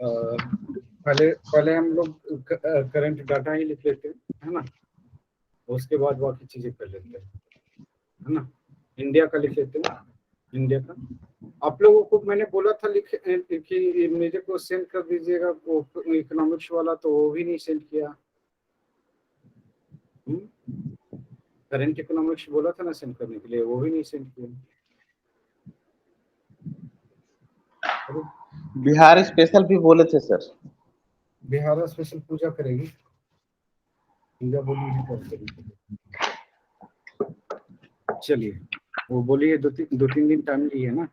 पहले पहले हम लोग करंट डाटा ही लिख लेते हैं, है ना, उसके बाद बाकी चीजें कर लेते हैं, है ना। इंडिया का लिख लेते हैं, इंडिया का। आप लोगों को मैंने बोला था कि मेरे को सेंड कर दीजिएगा वो इकोनॉमिक्स वाला, तो वो भी नहीं सेंड किया। करंट इकोनॉमिक्स बोला था ना सेंड करने के लिए, वो भी नहीं सेंड किया। बिहार स्पेशल भी बोले थे सर। बिहार स्पेशल पूजा करेगी, पूजा बोली है कर करेगी। चलिए, वो बोलिए दो तीन दिन टाइम ली है ना।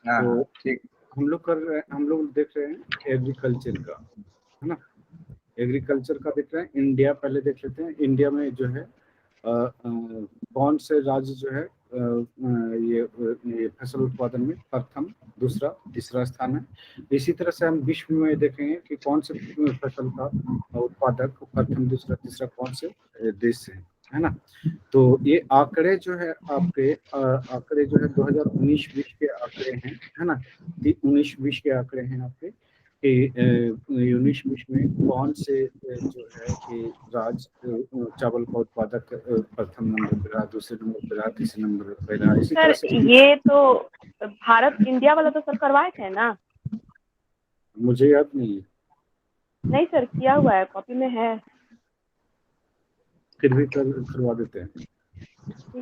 तो ठीक। हम लोग देख रहे हैं एग्रीकल्चर का, है ना। एग्रीकल्चर का देख रहे हैं। इंडिया पहले देख लेते हैं। इंडिया में जो है कौन से राज्य जो है ये फसल उत्पादन में प्रथम, दूसरा, तीसरा स्थान है। इसी तरह से हम विश्व में देखेंगे कि कौन से फसल का उत्पादक प्रथम, दूसरा, तीसरा कौन से देश है ना। तो ये आंकड़े जो है आपके आंकड़े जो है 2019-20 के आंकड़े हैं, है ना। 19-20 के आंकड़े हैं आपके कि 19-20 में कौन से जो है कि राज्य चावल का उत्पादक प्रथम नंबर पे रहा, दूसरे नंबर पे रहा, तीसरे नंबर पे रहा, इसी तरह सर से। ये तो भारत इंडिया वाला तो सर करवाए थे ना? मुझे याद नहीं है। नहीं सर, किया हुआ है, कॉपी में है। फिर भी करवा देते हैं।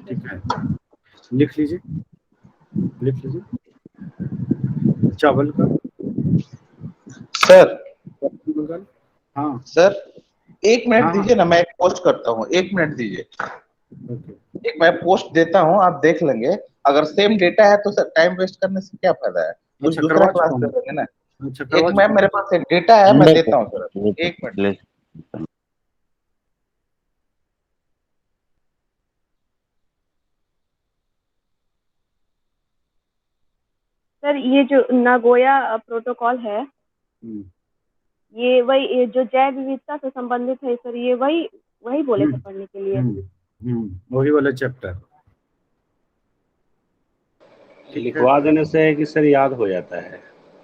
ठीक है, लिख लीजिए, लिख लीजिए। चावल का सर। हाँ सर 1 मिनट हाँ हाँ, दीजिए ना, मैं एक पोस्ट करता हूँ, 1 मिनट दीजिए। ओके। एक मैं पोस्ट देता हूँ, आप देख लेंगे। अगर सेम डेटा है तो सर टाइम वेस्ट करने से क्या फायदा है, कुछ अच्छा, दूसरा करवा क्लास चुका दे हूँ। देंगे ना। अच्छा, एक करवा मैम चुका मेरे हूँ। पास एक डेटा है, मैं देता हूँ सर, 1 मिनट। सर ये जो नागोया प्रोटोकॉल है, ये वही जो जैव विविधता से संबंधित है सर, ये वही बोले थे पढ़ने के लिए। वही वाला चैप्टर लिखवा देने से है कि सर याद हो जाता है,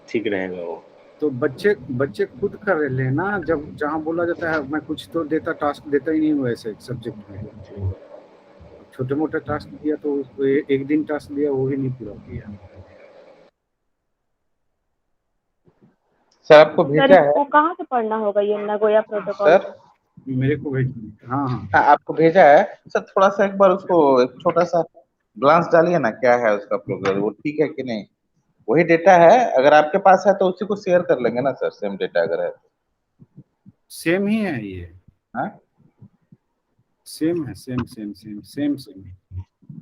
ठीक रहेगा वो। तो बच्चे खुद कर लेना। जब जहाँ बोला जाता है मैं कुछ तो देता, टास्क देता ही नहीं हूँ ऐसे सब्जेक्ट में। छोटे मोटे टास्क दिया तो उसको एक दिन टास्क दिया, वो भी नहीं पूरा किया। सर आपको सर भेजा है इसको कहाँ से पढ़ना होगा ये नागोया प्रोटोकॉल सर। को? मेरे को भेज, हाँ हाँ। हाँ आपको भेजा है सर, थोड़ा सा एक बार उसको एक छोटा सा ग्लांस डालिए ना, क्या है उसका प्रोग्रेस, वो ठीक है कि नहीं। वही डेटा है, अगर आपके पास है तो उसी को शेयर कर लेंगे ना सर, सेम डेटा अगर है तो। सेम ही है ये, हाँ सेम है, same same same same same.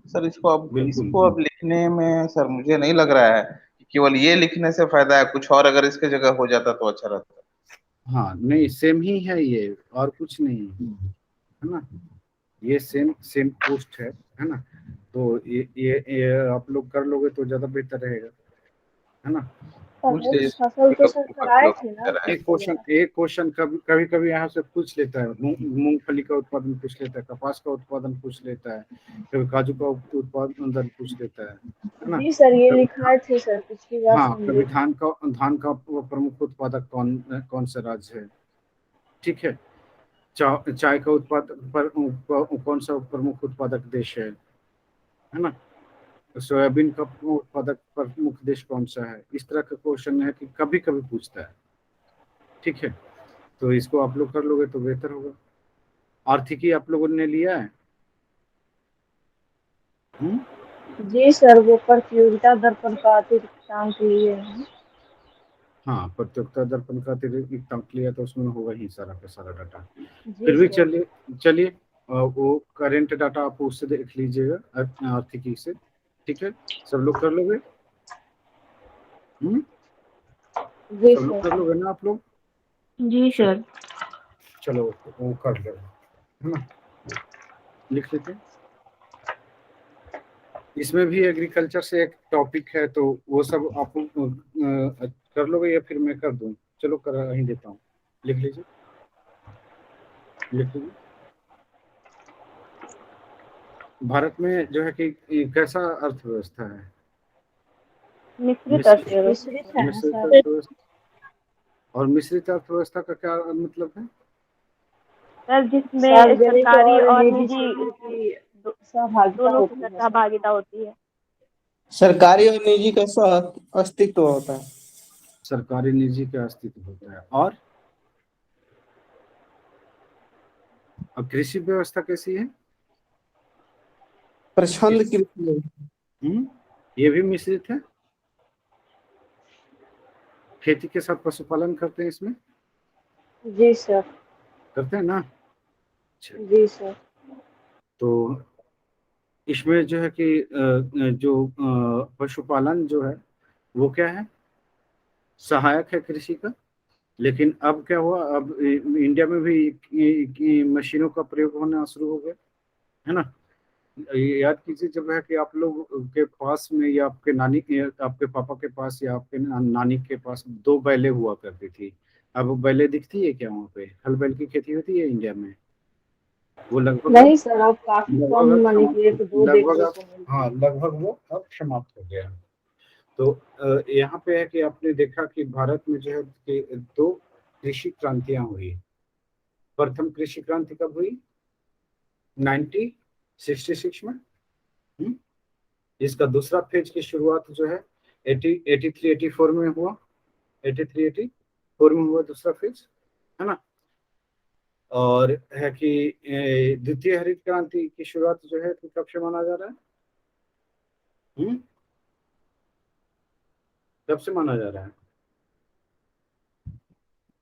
Sir बिल्कुल। इसको अब लिखने में सर मुझे नहीं लग रहा है कि केवल ये लिखने से फायदा है, कुछ और अगर इसके जगह हो जाता तो अच्छा रहता। हाँ नहीं, सेम ही है ये, और कुछ नहीं है ना। ये सेम सेम पोस्ट है ना। तो ये आप लोग कर लोगे तो ज्यादा बेहतर रहेगा, है ना। पूछ लीजिए फसल तो सर कराए थे ना। एक क्वेश्चन कभी कभी यहाँ से पूछ लेता है। मूंगफली का उत्पादन पूछ लेता है, कपास का उत्पादन पूछ लेता है, कभी काजू का उत्पादन पूछ लेता है ना। जी सर, ये कभी लिखा थे सर पिछली बार हाँ, से हम कभी लिख। धान का प्रमुख उत्पादक कौन सा राज्य है, ठीक है। चाय का उत्पादक कौन सा प्रमुख उत्पादक देश है ना। सोयाबीन का उत्पादक प्रमुख देश कौन सा है। इस तरह का क्वेश्चन है कि कभी कभी पूछता है, ठीक है। तो इसको आप लोग कर लोगे तो बेहतर होगा। आर्थिकी आप लोगों ने लिया है? जी सर, वो प्रतियोगिता दर्पण का अतिरिक्त अंक लिए हैं। हाँ, प्रतियोगिता दर्पण का अतिरिक्त अंक लिया तो उसमें होगा ही सारा का सारा डाटा। जी फिर भी सर। चलिए वो करेंट डाटा आप उससे देख लीजिएगा, आर्थिकी से, ठीक है। सब लोग कर लोगे? जी सब लोग कर सर। लोगे ना आप लोग? जी सर। चलो वो कर लो, है ना। लिख लेते हैं। इसमें भी एग्रीकल्चर से एक टॉपिक है, तो वो सब आप कर लोगे या फिर मैं कर दूं? चलो कर ही देता हूँ। लिख लीजिए, लिख लीजिए। भारत में जो है कि कैसा अर्थव्यवस्था है? मिश्रित मिश्रित अर्थव्यवस्था। मिश्रित अर्थव्यवस्था। और मिश्रित अर्थव्यवस्था का क्या मतलब है? सर जिसमें सार्वजनिक सरकारी और और निजी निजी क्षेत्र की सहभागिता दोनों होती की है सर। सहभागिता होती है। सरकारी और निजी का सह अस्तित्व होता है। सरकारी निजी का अस्तित्व होता है। और अब कृषि व्यवस्था कैसी है? प्रछंद कृषि। ये भी मिश्रित है। खेती के साथ पशुपालन करते हैं इसमें? जी सर। करते हैं ना? अच्छा। जी सर। तो इसमें जो है कि जो पशुपालन जो है वो क्या है, सहायक है कृषि का। लेकिन अब क्या हुआ, अब इंडिया में भी मशीनों का प्रयोग होना शुरू हो गया, है ना। याद कीजिए, जब है कि आप लोग के पास में या आपके पापा के पास या आपके नानी के पास 2 बैलें हुआ करती थी। अब बैलें दिखती है क्या वहाँ पे? हल बैल की खेती होती है इंडिया में? वो लगभग नहीं सर, अब काफी कम लगभग अब माने कि एक दो देखने को मिलते हाँ, हैं। लगभग वो अब समाप्त हो गया। तो यहाँ पे है कि आपने देखा कि भारत में जो है कि 2 कृषि क्रांतियां हुई। प्रथम कृषि क्रांति कब हुई? 1966 में। इसका दूसरा फेज की शुरुआत जो है 83-84 में हुआ। 83-84 में हुआ दूसरा फेज, है ना। और है कि द्वितीय हरित क्रांति की शुरुआत जो है कब से माना जा रहा है? कब से माना जा रहा है?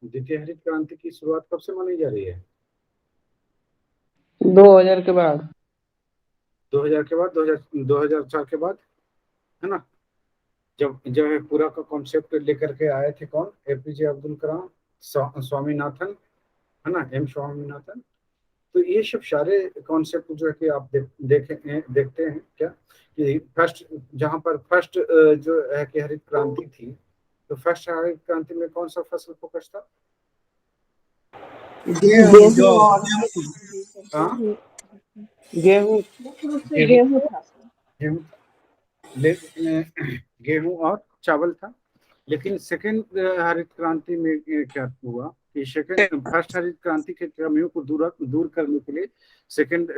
द्वितीय हरित क्रांति की शुरुआत कब से मानी जा रही है? 2000 के बाद। 2000 के बाद, 2004 के बाद, है ना। जब जो है पूरा का कॉन्सेप्ट लेकर के आए थे कौन? एपीजे अब्दुल कलाम, स्वामीनाथन, है ना, एम स्वामीनाथन। तो ये सब सारे कॉन्सेप्ट जो है कि आप देखते हैं क्या कि फर्स्ट, जहां पर फर्स्ट जो है कि हरित क्रांति थी, तो फर्स्ट हरित क्रांति में कौन सा फसल फोकस था? गेहूं और हाँ, गेहूं। मुख्य रूप से गेहूं था सर। गेहूं, गेहूं और चावल था। लेकिन सेकेंड हरित क्रांति में क्या हुआ कि फर्स्ट हरित क्रांति के कमियों को दूर करने के लिए सेकेंड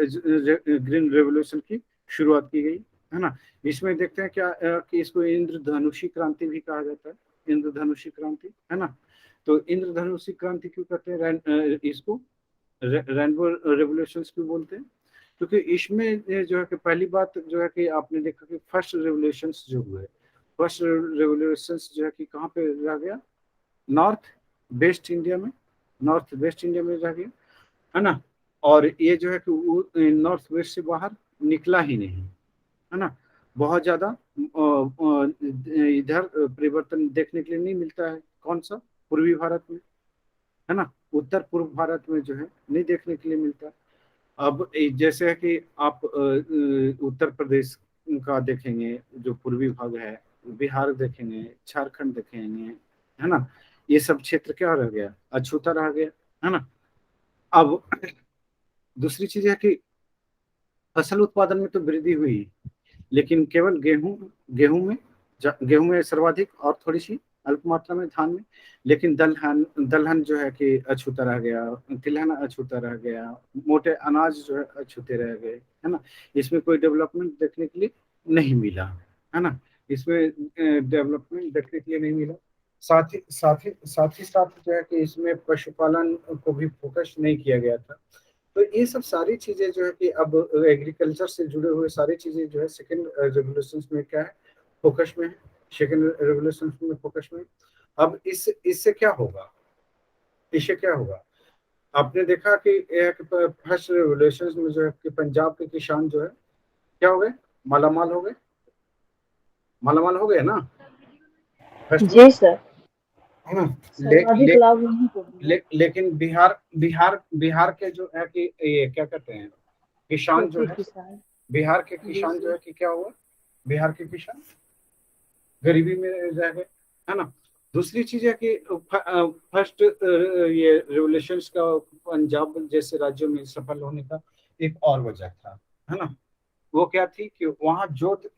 ग्रीन रेवोल्यूशन की शुरुआत की गई, है ना। इसमें देखते हैं क्या कि इसको इंद्रधनुषी क्रांति भी कहा जाता है। इंद्रधनुषी क्रांति, है ना। तो इंद्रधनुषी क्रांति क्यों कहते हैं? इसको रेनबो रेवोल्यूशन क्यों बोलते हैं? क्योंकि इसमें जो है कि पहली बात जो है कि आपने देखा कि फर्स्ट रेवोल्यूशंस जो हुए, फर्स्ट रेवोल्यूशंस जो है कि कहाँ पे रह गया? नॉर्थ वेस्ट इंडिया में, नॉर्थ वेस्ट इंडिया में रह गया, है ना। और ये जो है कि नॉर्थ वेस्ट से बाहर निकला ही नहीं, है ना। बहुत ज्यादा इधर परिवर्तन देखने के लिए नहीं मिलता है। कौन सा? पूर्वी भारत में, है ना। उत्तर पूर्व भारत में जो है नहीं देखने के लिए मिलता है। अब जैसे है कि आप उत्तर प्रदेश का देखेंगे, जो पूर्वी भाग है, बिहार देखेंगे, झारखंड देखेंगे, है ना। ये सब क्षेत्र क्या रह गया? अछूता रह गया, है ना। अब दूसरी चीज है कि फसल उत्पादन में तो वृद्धि हुई, लेकिन केवल गेहूं में सर्वाधिक, और थोड़ी सी अल्प मात्रा में धान में। लेकिन दलहन जो है कि अछूता रह गया, तिलहन अछूता रह गया, मोटे अनाज जो है अछूते रह गए, है ना। इसमें कोई डेवलपमेंट देखने के लिए नहीं मिला, है ना। इसमें डेवलपमेंट देखने के लिए नहीं मिला। साथ ही साथ जो है कि इसमें पशुपालन को भी फोकस नहीं किया गया था। तो ये सब सारी चीजें जो है कि अब एग्रीकल्चर से जुड़े हुए सारी चीजें जो है सेकेंड रेवोल्यूशन में क्या है? फोकस में है। सेकेंड रेवोल्यूशन में फोकस में। अब इससे क्या होगा? इससे क्या होगा? आपने देखा कि एक फर्स्ट रेवोल्यूशन में जो है कि पंजाब के किसान जो है क्या हो गए? मालामाल हो गए, मालामाल हो गए ना फर्स्ट में, जी सर। है ना। सर्वाधिक लाभ नहीं को मिला। लेकिन बिहार के जो है कि ये क्या कहते हैं, किसान जो छोटे है, किसान। बिहार के जी किसान जो सर। है कि क्या हुआ? बिहार के किसान गरीबी में रह गए, है ना। दूसरी चीज है कि फर्स्ट ये रेवोल्यूशंस का पंजाब जैसे राज्यों में सफल होने का एक और वजह था, है ना। वो क्या थी कि वहाँ जोतों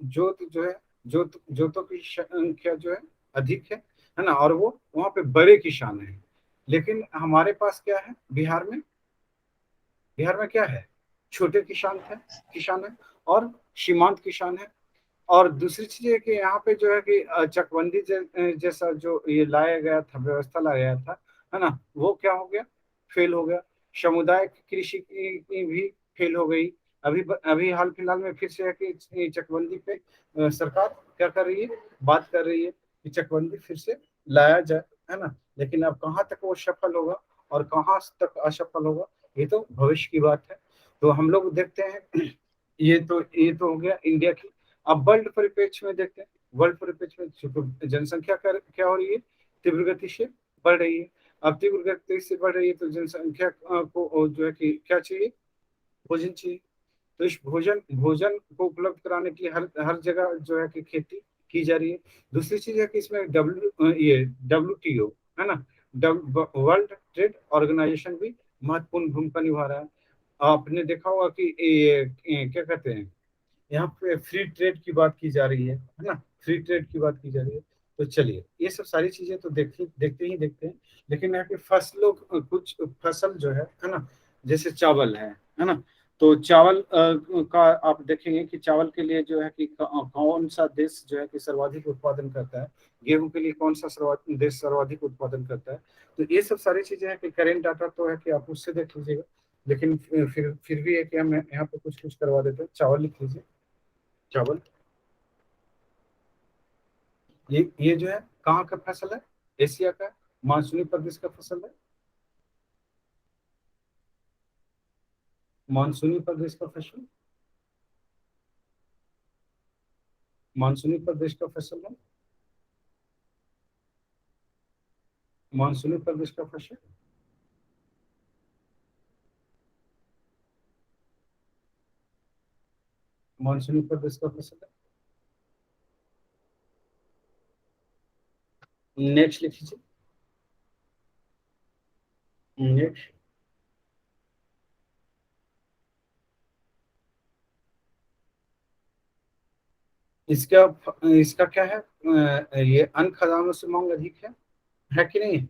की संख्या जो है अधिक है, है ना, और वो वहाँ पे बड़े किसान हैं। लेकिन हमारे पास क्या है बिहार में? बिहार में क्या है? छोटे किसान है और सीमांत किसान है। और दूसरी चीज है कि यहाँ पे जो है कि चकबंदी जैसा जो ये लाया गया था, व्यवस्था लाया गया था, है ना, वो क्या हो गया? फेल हो गया। सामुदायिक कृषि की भी फेल हो गई। अभी हाल फिलहाल में फिर से है कि ये चकबंदी पे सरकार क्या कर रही है? बात कर रही है कि चकबंदी फिर से लाया जाए, है ना। लेकिन अब कहाँ तक वो सफल होगा और कहाँ तक असफल होगा, ये तो भविष्य की बात है। तो हम लोग देखते हैं ये तो हो गया इंडिया की। अब वर्ल्ड परिप्रेक्ष्य में देखते हैं। वर्ल्ड परिप्रेक्ष्य में जनसंख्या क्या हो रही है? तीव्र गति से बढ़ रही है। अब तीव्र गति से बढ़ रही है तो जनसंख्या को जो है कि क्या चाहिए? भोजन चाहिए। तो इस भोजन भोजन को उपलब्ध कराने के लिए हर हर जगह जो है कि खेती की जा रही है। दूसरी चीज है कि इसमें WTO, है ना, वर्ल्ड ट्रेड ऑर्गेनाइजेशन भी महत्वपूर्ण भूमिका निभा रहा है। आपने देखा होगा कि क्या कहते हैं, यहाँ पे फ्री ट्रेड की बात की जा रही है ना, फ्री ट्रेड की बात की जा रही है। तो चलिए ये सब सारी चीजें तो देखते हैं। लेकिन यहाँ की फसलों कुछ फसल जो है ना, जैसे चावल है ना। तो चावल का आप देखेंगे कि चावल के लिए जो है कि कौन सा देश जो है कि सर्वाधिक उत्पादन करता है। गेहूं के लिए कौन सा देश सर्वाधिक उत्पादन करता है। तो ये सब सारी चीजें हैं कि करेंट डाटा तो है कि आप उससे देख लीजिएगा। लेकिन फिर भी है कि हम यहाँ पे कुछ कुछ करवा देते हैं। चावल लिख लीजिए। चावल ये जो है कहाँ का फसल है? एशिया का मानसूनी प्रदेश का फसल है। मानसूनी प्रदेश का फसल, मानसूनी प्रदेश का फसल है। मानसूनी प्रदेश का फसल, मानसूनी प्रदेश का फसल है। नेक्स्ट लिख लीजिए। नेक्स्ट इसका इसका क्या है? ये अन्य खदानों से मांग अधिक है कि नहीं है?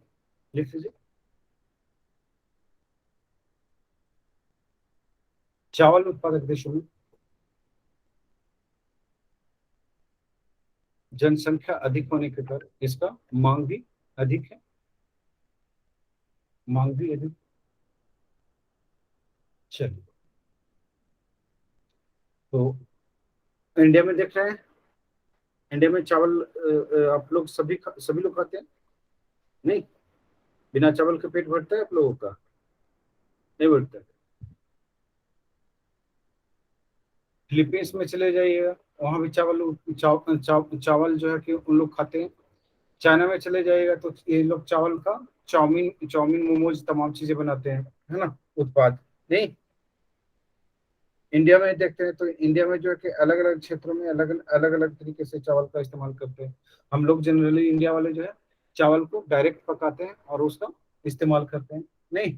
लिख लीजिए। चावल उत्पादक देशों में जनसंख्या अधिक होने के कारण इसका मांग भी अधिक है। मांग भी अधिक। चलिए, तो इंडिया में देख रहे हैं, इंडिया में चावल आप लोग सभी लोग खाते हैं? नहीं, बिना चावल के पेट भरता है आप लोगों का? नहीं भरता है। फिलीपींस में चले जाइएगा, वहां भी चावल जो है कि उन लोग खाते हैं। चाइना में चले जाइएगा तो ये लोग चावल का चाउमीन चाउमीन मोमोज तमाम चीजें बनाते हैं, है ना, उत्पाद। नहीं, इंडिया में देखते हैं तो इंडिया में जो है कि अलग अलग क्षेत्रों में अलग अलग तरीके से चावल का इस्तेमाल करते हैं। हम लोग जनरली इंडिया वाले जो है चावल को डायरेक्ट पकाते हैं और उसका इस्तेमाल करते हैं। नहीं,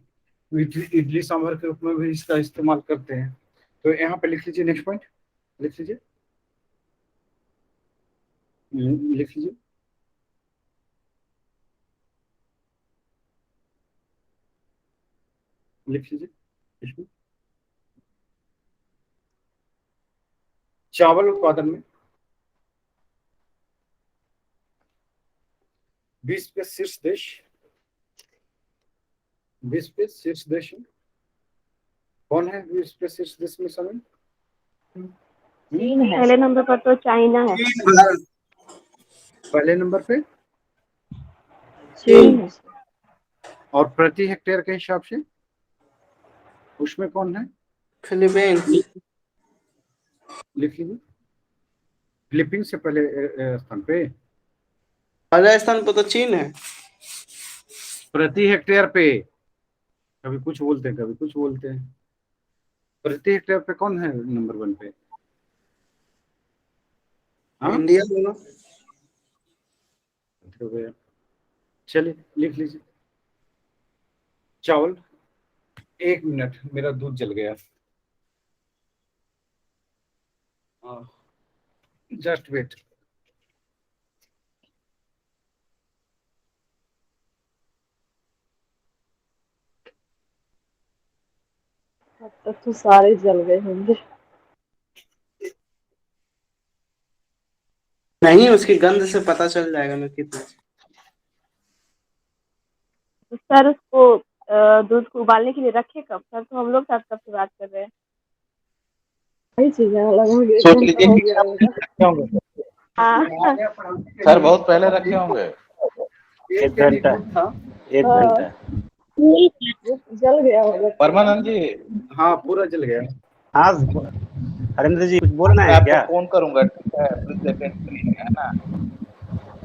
इडली इडली सांभर के रूप में भी इसका इस्तेमाल करते हैं। तो यहाँ पे लिख लीजिए। नेक्स्ट पॉइंट लिख लीजिए। लिख लीजिए। लिख लीजिए इसमें। चावल उत्पादन में विश्व के शीर्ष देश, विश्व के शीर्ष देश में कौन है? विश्व के शीर्ष देश में शामिल चीन है। पहले नंबर पर तो चाइना है। पहले नंबर पे चीन है। और प्रति हेक्टेयर के हिसाब से उसमें कौन है? फिलीपींस। लिख लीजिए। फिलीपींस से पहले स्थान पे। पहले स्थान पर तो चीन है। प्रति हेक्टेयर पे कभी कुछ बोलते हैं, कभी कुछ बोलते हैं। प्रति हेक्टेयर पे कौन है नंबर 1 पे? हाँ, इंडिया दोनों। चलिए लिख लीजिए। चावल, 1 मिनट मेरा दूध जल गया। Just wait. तब तो सारे जल गए होंगे। नहीं, उसकी गंध से पता चल जाएगा ना कितना। तो सर उसको दूध को उबालने के लिए रखे कब? सर तो हम लोग साथ कब से बात कर रहे हैं। वही चीज है, लगभग 1 सोच घंटा लीजिए हो कि गया होगा। रखे होंगे हाँ सर, बहुत पहले रखे होंगे। एक घंटा एक घंटा जल गया होगा। परमानंद जी, हाँ पूरा जल गया। हाँ हरेंद्र जी कुछ बोलना मैं है आपको क्या? फोन करूंगा, ठीक है? प्लीज अटेंड करिए, है ना?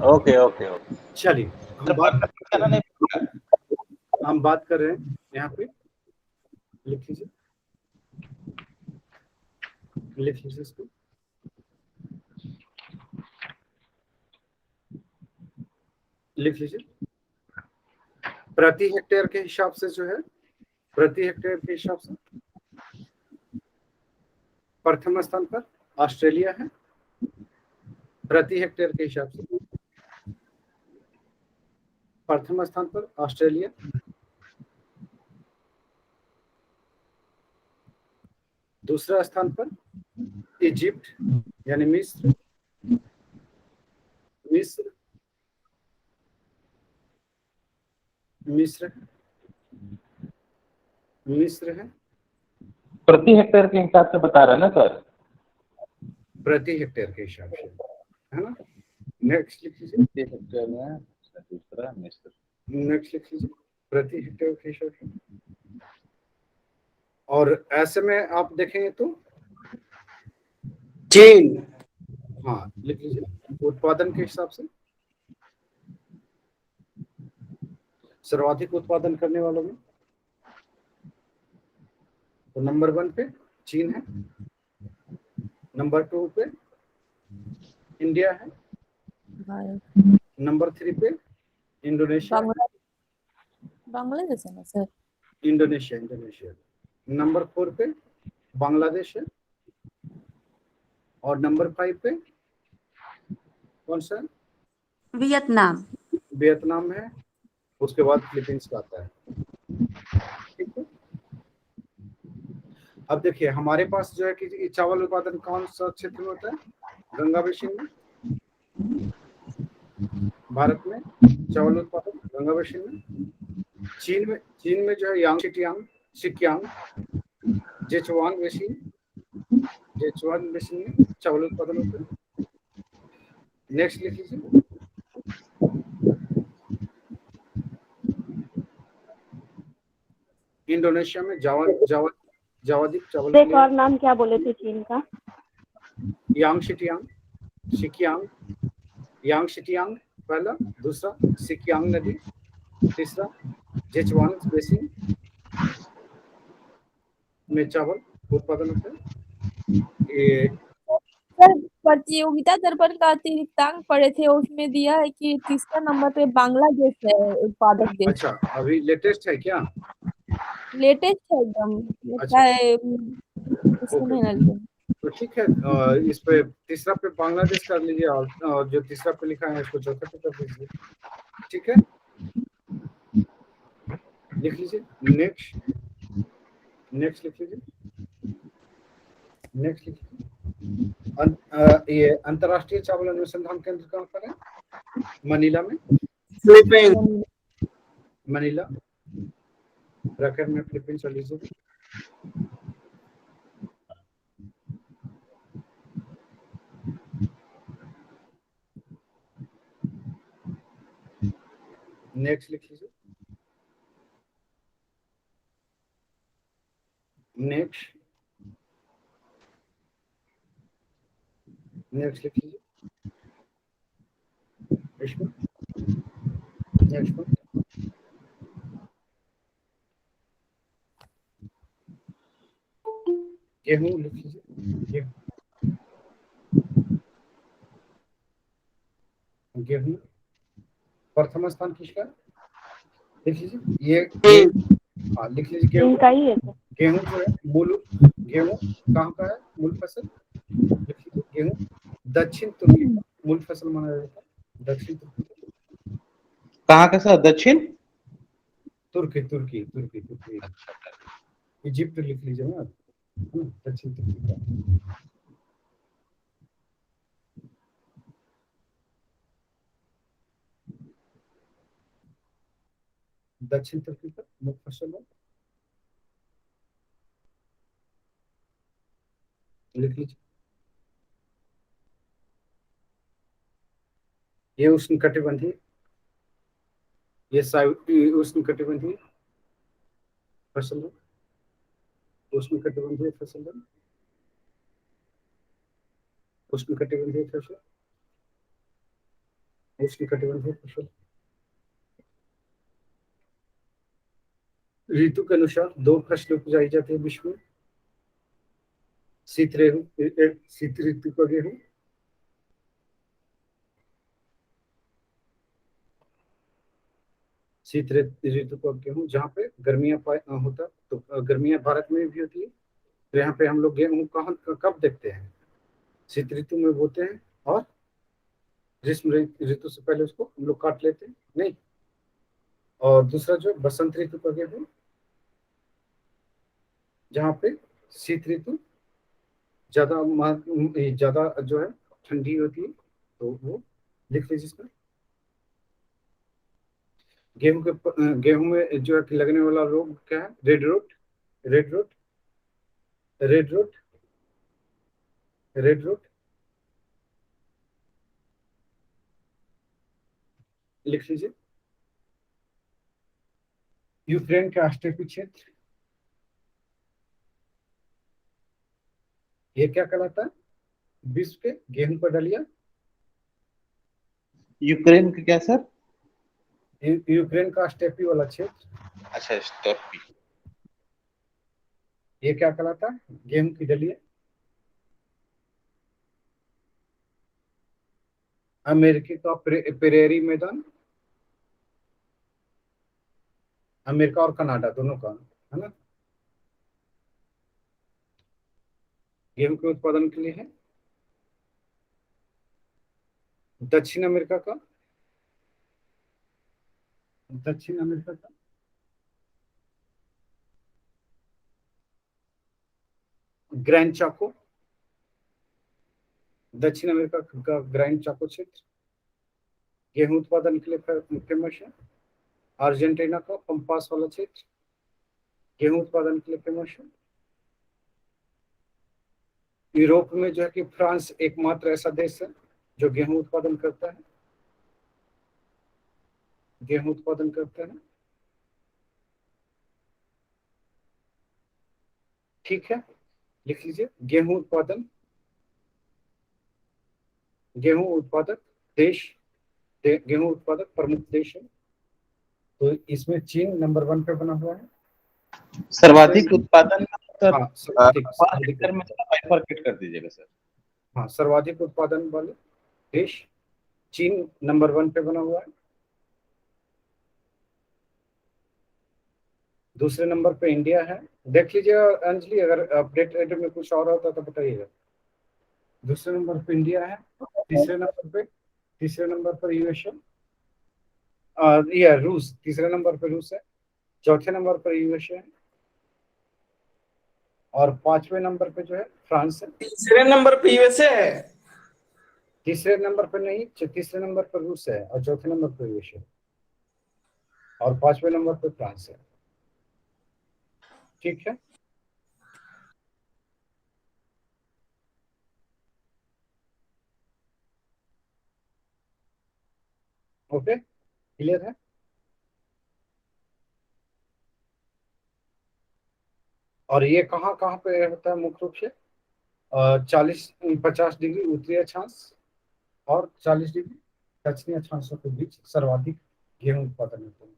Okay okay okay. चलिए सर, परमानंद नहीं पूछा। हम बात कर रहे हैं यहाँ पे, लिख लीजिए इसको। लिख लीजिए प्रति हेक्टेयर के हिसाब से जो है, प्रति हेक्टेयर के हिसाब से प्रथम स्थान पर ऑस्ट्रेलिया है। प्रति हेक्टेयर के हिसाब से प्रथम स्थान पर ऑस्ट्रेलिया, दूसरा स्थान पर इजिप्ट यानी मिस्र मिस्र मिस्र मिस्र है प्रति हेक्टेयर के हिसाब से बता रहे हैं ना सर? प्रति हेक्टेयर के हिसाब से, है ना? नेक्स्ट लिख लीजिए, प्रति हेक्टेयर में दूसरा मिस्र। नेक्स्ट लिख लीजिए प्रति हेक्टेयर के हिसाब से। और ऐसे में आप देखेंगे तो चीन। हाँ लिख लीजिए उत्पादन के हिसाब से सर्वाधिक उत्पादन करने वालों में तो नंबर 1 पे चीन है, नंबर 2 पे इंडिया है, नंबर 3 पे इंडोनेशिया बांग्लादेश है ना सर? इंडोनेशिया, नंबर 4 पे बांग्लादेश है, और नंबर 5 पे कौन सा? वियतनाम है। उसके बाद फिलीपींस का आता है। ठीक है, अब देखिए हमारे पास जो है कि चावल उत्पादन कौन सा क्षेत्र में होता है? गंगा बेसिन में, भारत में चावल उत्पादन गंगा बेसिन में। चीन में जो है यांगशिटियांग, सिकियांग, जेचुआन बेसिन में चावल उत्पादन होता है। नेक्स्ट लिख लीजिए इंडोनेशिया में जावादिक चावल। एक और नाम क्या बोले थे चीन का? यांगशिटियांग, सिकियांग, यांगशिटियांग पहला, दूसरा सिकियांग नदी, तीसरा जेचुआन बेसिन में चावल उत्पादन होता है। ये सर प्रतियोगिता दर्पण का अतिरिक्तांक पढ़े थे, उसमें दिया है कि तीसरा नंबर पे बांग्लादेश है उत्पादक देश। अच्छा अभी लेटेस्ट है क्या? लेटेस्ट है एकदम, अच्छा। लगता है इससे महीना लिया। तो ठीक है, इस पे तीसरा पे बांग्लादेश कर लीजिए, और जो तीसरा पे लिखा है उसको चौथे पे कर दीजिए। ठीक है, लिख लीजिए नेक्स्ट लिख लीजिए ये अंतर्राष्ट्रीय चावल अनुसंधान केंद्र कहाँ पर है? मनीला में, फिलीपींस। मनीला ब्रैकेट में फिलीपींस कर लीजिए। नेक्स्ट लिख लीजिए नेक्स्ट लिख लीजिए नेक्स्ट गेहूं लिख लीजिए गेहूं प्रथम स्थान किसका? लिख लीजिए ये हाँ लिख लीजिए गेहूं इनका ही है सर। गेहूं जो है गेहूं कहाँ का है मूल फसल? लिख लीजिए गेहूं दक्षिण तुर्की का मूल फसल माना जाता है। दक्षिण तुर्की कहाँ का सर? दक्षिण तुर्की। इजिप्ट लिख लीजिए ना, दक्षिण अफ्रीका। दक्षिण अफ्रीका मुख्य फसल है, लिख लीजिए। ये उष्णकटिबंधीय, ये उष्णकटिबंधीय फसल है, उष्णकटिबंधीय फसल है, उष्णकटिबंधीय फसल, उष्णकटिबंधीय फसल। ऋतु के अनुसार 2 फसलें उपजाई जाती है विश्व में, शीत ऋतु का गेहूं, शीत ऋतु का गेहूं, जहाँ पे गर्मियां होता, तो गर्मियां भारत में भी होती है। तो यहाँ पे हम लोग गेहूं कब देखते हैं? शीत ऋतु में बोते हैं, और ग्रीष्म ऋतु से पहले उसको हम लोग काट लेते हैं, नहीं। और दूसरा जो बसंत ऋतु का गेहूं, जहाँ पे शीत ऋतु ज्यादा जो है ठंडी होती है, तो वो लिख लीजिए इसका। गेहूं में जो है कि लगने वाला रोग क्या है? Red rot, red rot, red rot, red rot, लिख लीजिए। यूक्रेन का स्टेपी क्षेत्र, ये क्या कहलाता है? विश्व के गेहूं का डलिया। यूक्रेन का क्या सर? यूक्रेन का स्टेपी वाला क्षेत्र, अच्छा, स्टेपी। ये क्या कहलाता है? गेहूं की डलिया। अमेरिकी का प्रेरी मैदान, अमेरिका और कनाडा दोनों का, है ना, गेहूं के उत्पादन के लिए है। दक्षिण अमेरिका का, दक्षिण अमेरिका का ग्रैंड चाको, दक्षिण अमेरिका का ग्रैंड चाको क्षेत्र गेहूं उत्पादन के लिए फेमस है। अर्जेंटीना का पंपास वाला क्षेत्र गेहूं उत्पादन के लिए फेमस है। यूरोप में जो है कि फ्रांस एकमात्र ऐसा देश है जो गेहूं उत्पादन करता है, गेहूं उत्पादन करता है। ठीक है, लिख लीजिए। गेहूं उत्पादन, गेहूं उत्पादक देश, गेहूं उत्पादक प्रमुख देश है। तो इसमें चीन नंबर 1 पे बना हुआ है। सर्वाधिक उत्पादन सर, हाँ, सर्वाधिक सेक्टर में थोड़ा बाइफरकेट कर दीजिएगा सर। हाँ, सर्वाधिक उत्पादन वाले देश चीन नंबर 1 पे बना हुआ है। दूसरे नंबर पे इंडिया है। देख लीजिए अंजलि, अगर अपडेट रेट में कुछ और होता तो बताइएगा। दूसरे नंबर पे इंडिया है, तीसरे नंबर पर यूएसए, ये रूस, तीसरे नंबर पर रूस है, चौथे नंबर पर यूएसए है, और 5वें नंबर पे जो है फ्रांस है। तीसरे नंबर पे यूएसए है। तीसरे नंबर पर नहीं, तीसरे नंबर पर रूस है, और चौथे नंबर पर यूएसए है, और 5वें नंबर पर फ्रांस है। ठीक है, ओके, क्लियर है। और ये कहाँ कहाँ पे होता है मुख्य रूप से? 50 डिग्री उत्तरी अक्षांश और 40 डिग्री दक्षिणी अक्षांशों के बीच सर्वाधिक गेहूं उत्पादन होता है।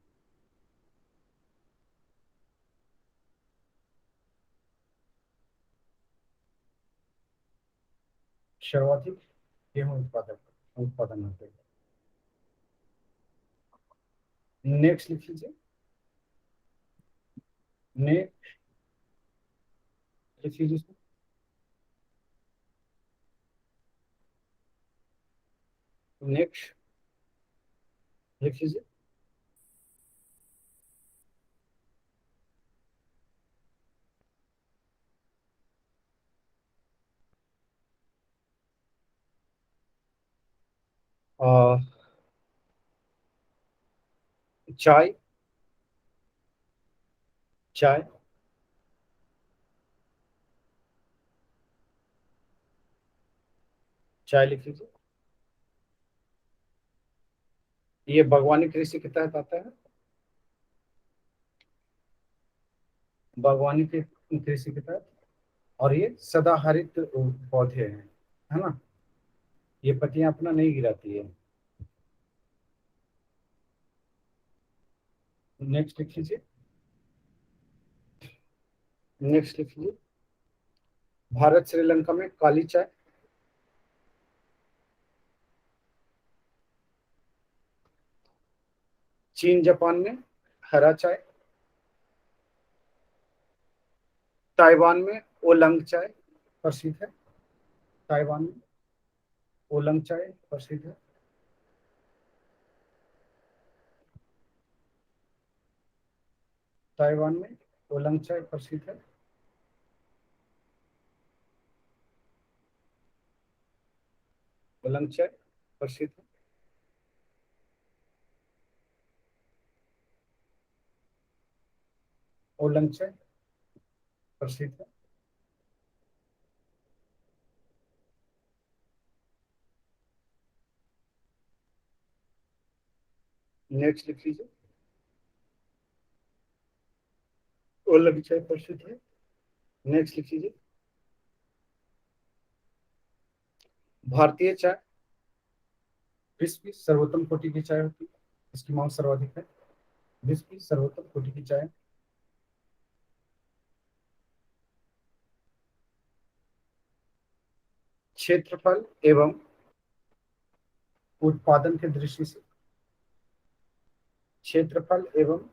सर्वाधिक गेहूं उत्पादन होते हैं। नेक्स्ट लिख लीजिए, नेक्स्ट लिख लीजिए, नेक्स्ट लिख लीजिए। आ, चाय, चाय, चाय लिख लीजिए। ये बागवानी कृषि के तहत आता है, बागवानी के कृषि के तहत। और ये सदाहरित पौधे हैं, है ना, ये पत्तियां अपना नहीं गिराती है। नेक्स्ट लिख लीजिए, नेक्स्ट लिख लीजिए। भारत श्रीलंका में काली चाय, चीन जापान में हरा चाय, ताइवान में ओलंग चाय प्रसिद्ध है, ताइवान में ओलंग चाय प्रसिद्ध है। ताइवान में ओलंग चाय प्रसिद्ध है। ओलंग चाय प्रसिद्ध है। ओलंग चाय प्रसिद्ध है। नेक्स्ट लिख लीजिए, ओलंग चाय प्रसिद्ध है। नेक्स्ट लिख लीजिए, भारतीय चाय विश्व की सर्वोत्तम कोटि की चाय होती है, इसकी मांग सर्वाधिक है। विश्व की सर्वोत्तम कोटि की चाय, क्षेत्रफल एवं उत्पादन की दृष्टि से, क्षेत्रफल एवं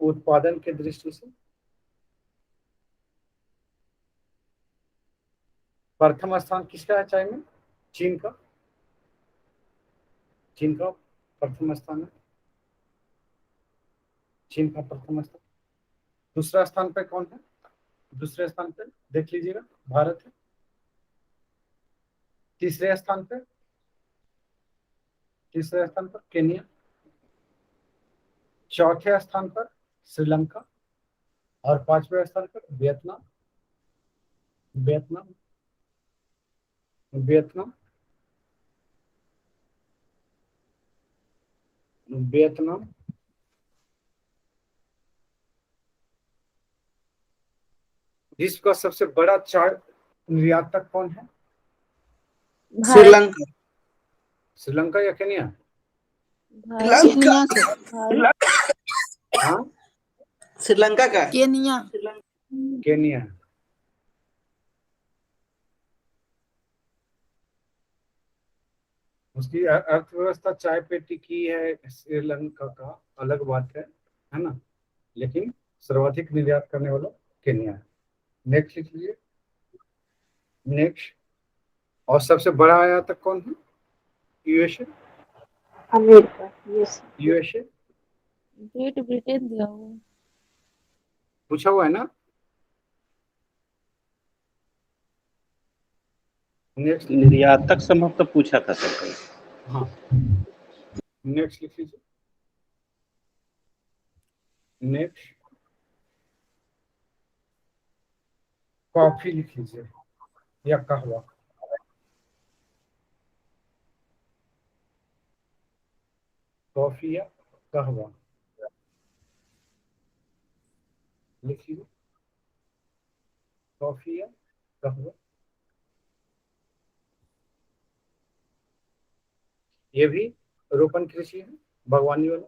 उत्पादन की दृष्टि से प्रथम स्थान किसका है चाय में? चीन का, चीन का प्रथम स्थान है, चीन का प्रथम स्थान। दूसरा स्थान पर कौन है? दूसरे स्थान पर देख लीजिएगा, भारत है। तीसरे स्थान पर, तीसरे स्थान पर केन्या, चौथे स्थान पर श्रीलंका और पांचवें स्थान पर वियतनाम। Vietnam, Vietnam, Vietnam. विश्व का सबसे बड़ा चाय निर्यातक कौन है? भारत, श्रीलंका, श्रीलंका या केन्या? भारत, केनिया से, भारत, हाँ, श्रीलंका का केनिया। केन्या। उसकी अर्थव्यवस्था चाय पे टिकी है, श्रीलंका का अलग बात है ना, लेकिन सर्वाधिक निर्यात करने वाला केन्या है। नेक्स्ट लिख लीजिए, नेक्स्ट। और सबसे बड़ा आयातक कौन है? USA, America, yes, USA great Britain दिया हुआ है। पूछा हुआ है ना। नेक्स्ट, निर्यातक संभवतः पूछा था सर कल। हाँ, नेक्स्ट लिख लीजिए, नेक्स्ट। कॉफी लिख लीजिए या कहवा, कॉफी या कहवा लिख लीजिए, कॉफी या कहवा। ये भी रोपण कृषि है, बागवानी वाला।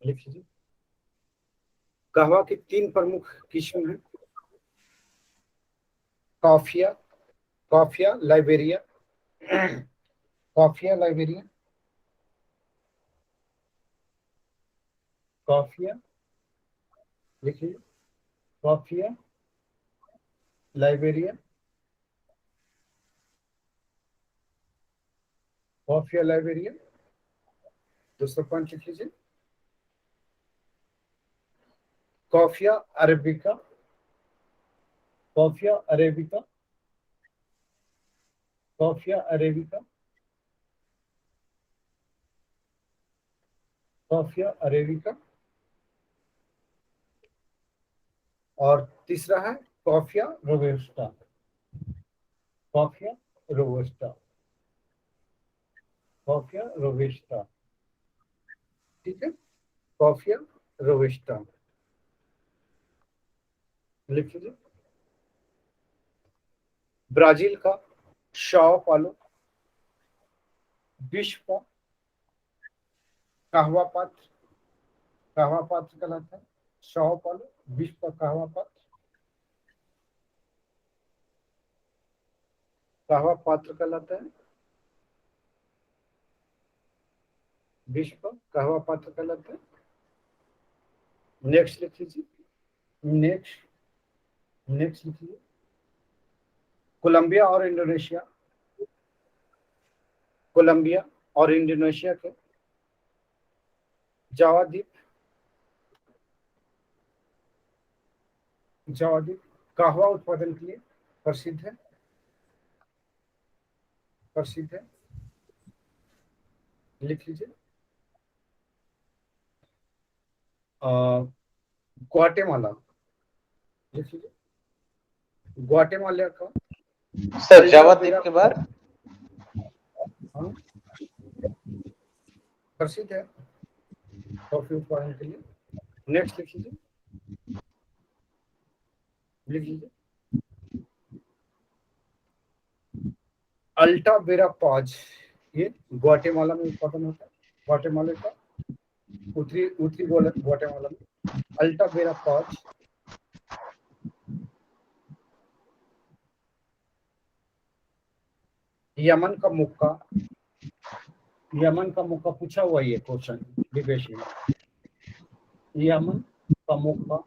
लिख लीजिए, कहवा की 3 प्रमुख किस्म है, coffea, coffea Liberia, coffea Liberia, coffea लिख लीजिए, कॉफिया लाइबेरिया, कॉफिया लाइबेरिया। दूसरा पॉइंट लिख लीजिए, coffea arabica, coffea arabica, coffea arabica, coffea arabica. और तीसरा है coffea robusta, coffea robusta, coffea robusta. ठीक है, कॉफिया रोबस्टा लिख लीजिए। ब्राजील का शाओ पालो विश्व का कहवा पात्र, कहवा पात्र कहलाता है। शाओ पालो विश्व का कहवा पात्र, कहवा पात्र कहलाता है, विश्व का कहवा पात्र कहलाता है। नेक्स्ट लिख लीजिए, नेक्स्ट नेक्स्ट लिख लीजिए, कोलंबिया और इंडोनेशिया, कोलंबिया और इंडोनेशिया के जावा द्वीप, जावा द्वीप कहवा उत्पादन के लिए प्रसिद्ध है, प्रसिद्ध है। लिख लीजिए। ग्वाटेमाला लिख लीजिए, ग्वाटेमाला का सर जावा द्वीप के बाद प्रसिद्ध है कॉफी उत्पादन के लिए। नेक्स्ट लिख लीजिए, लिख लीजिए, अल्टा वेरा पाज, ये ग्वाटेमाला में उत्पादन होता है। ग्वाटेमाला का उत्तरी उत्तरी ग्वाटेमाला में अल्टा वेरा पाज। यमन का मुक्का, यमन का मुक्का पूछा हुआ ये क्वेश्चन विवेश में। यमन का मुक्का,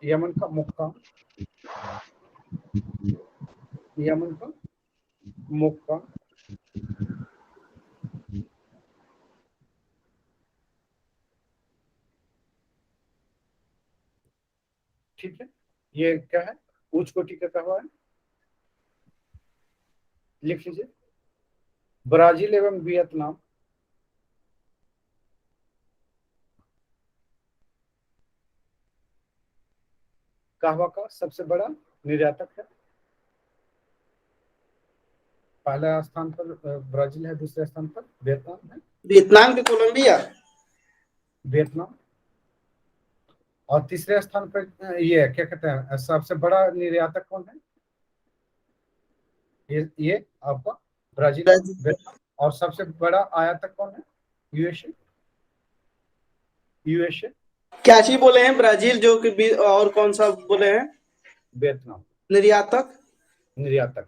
यमन का मुक्का, यमन का मुक्का। ठीक है, ये क्या है, उच्च कोटि का कहवा है। लिख लीजिए, ब्राजील एवं वियतनाम कहवा का सबसे बड़ा निर्यातक है। पहला स्थान पर ब्राजील है, दूसरे स्थान पर वियतनाम है। वियतनाम की कोलंबिया, वियतनाम। और तीसरे स्थान पर ये क्या कहते हैं, सबसे बड़ा निर्यातक कौन है, ये आपका ब्राजील है, वियतनाम। और सबसे बड़ा आयातक कौन है, यूएसए, यूएसए। क्या चीज बोले हैं, ब्राजील जो कि और कौन सा बोले हैं, वियतनाम। निर्यातक, निर्यातक,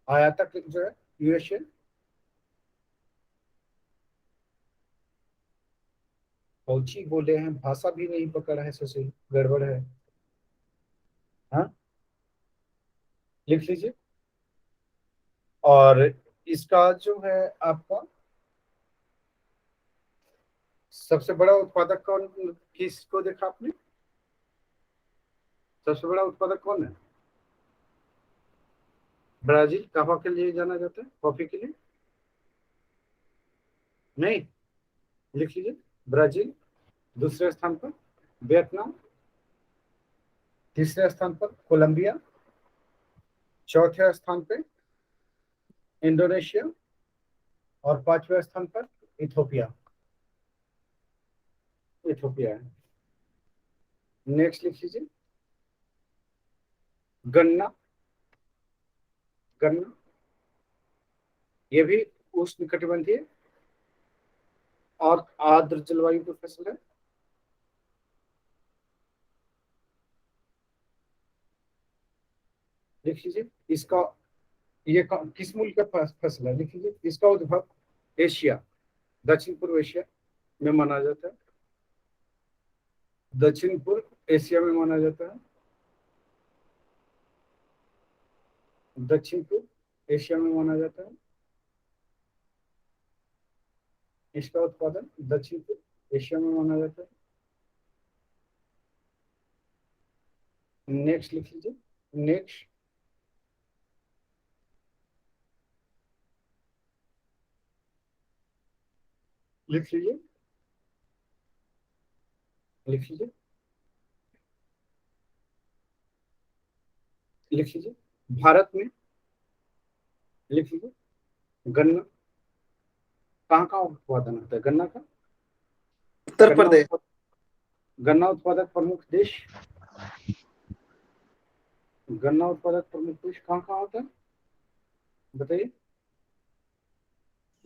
आयातक जो है यूएसए। कौची बोले हैं, भाषा भी नहीं पकड़ा है, सुशील गड़बड़ है। हाँ, लिख लीजिए। और इसका जो है आपका सबसे बड़ा उत्पादक कौन, किसको देखा आपने, सबसे बड़ा उत्पादक कौन है, ब्राजील कहवा के लिए जाना जाता है, कॉफी के लिए नहीं। लिख लीजिए, ब्राजील, दूसरे स्थान पर वियतनाम, तीसरे स्थान पर कोलंबिया, चौथे स्थान पर इंडोनेशिया और पांचवें स्थान पर इथोपिया, इथोपिया है। नेक्स्ट लिख लीजिए, गन्ना, गन्ना ये भी उष्णकटिबंधीय और आर्द्र जलवायु की फसल है। लिख लीजिए, इसका ये किस मुल्क का फसल है, लिख लीजिए। इसका उद्भव एशिया, दक्षिण पूर्व एशिया में माना जाता है, दक्षिण पूर्व एशिया में माना जाता है, दक्षिण पूर्व एशिया में माना जाता है। इसका उत्पादन दक्षिण पूर्व एशिया में माना जाता है। नेक्स्ट लिख लीजिए, नेक्स्ट लिख लीजिए, लिख लीजिए, लिख लीजिए। भारत में लिख लीजिए, गन्ना कहाँ का उत्पादन होता है? गन्ना का उत्तर प्रदेश। गन्ना उत्पादक प्रमुख देश, गन्ना उत्पादक प्रमुख देश कहाँ कहाँ होता है बताइए?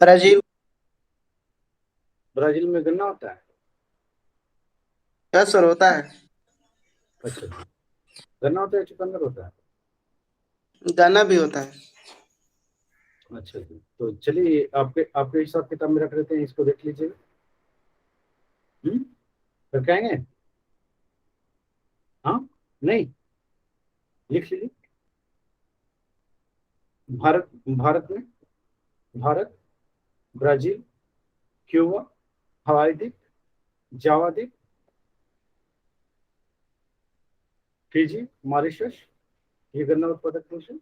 ब्राजील। ब्राजील में गन्ना होता है? क्या सर होता है? अच्छा, गन्ना होता है, चुकंदर होता है? गाना भी होता है। अच्छा जी, तो चलिए आपके आपके हिसाब किताब में रख लेते हैं, इसको देख लीजिए। फिर कहेंगे हाँ नहीं, लिख लीजिए। भारत, भारत में भारत, ब्राजील, क्यूबा, हवाई द्वीप, जावा द्वीप, फिजी, मॉरिशस, ये गन्ना उत्पादक देश है।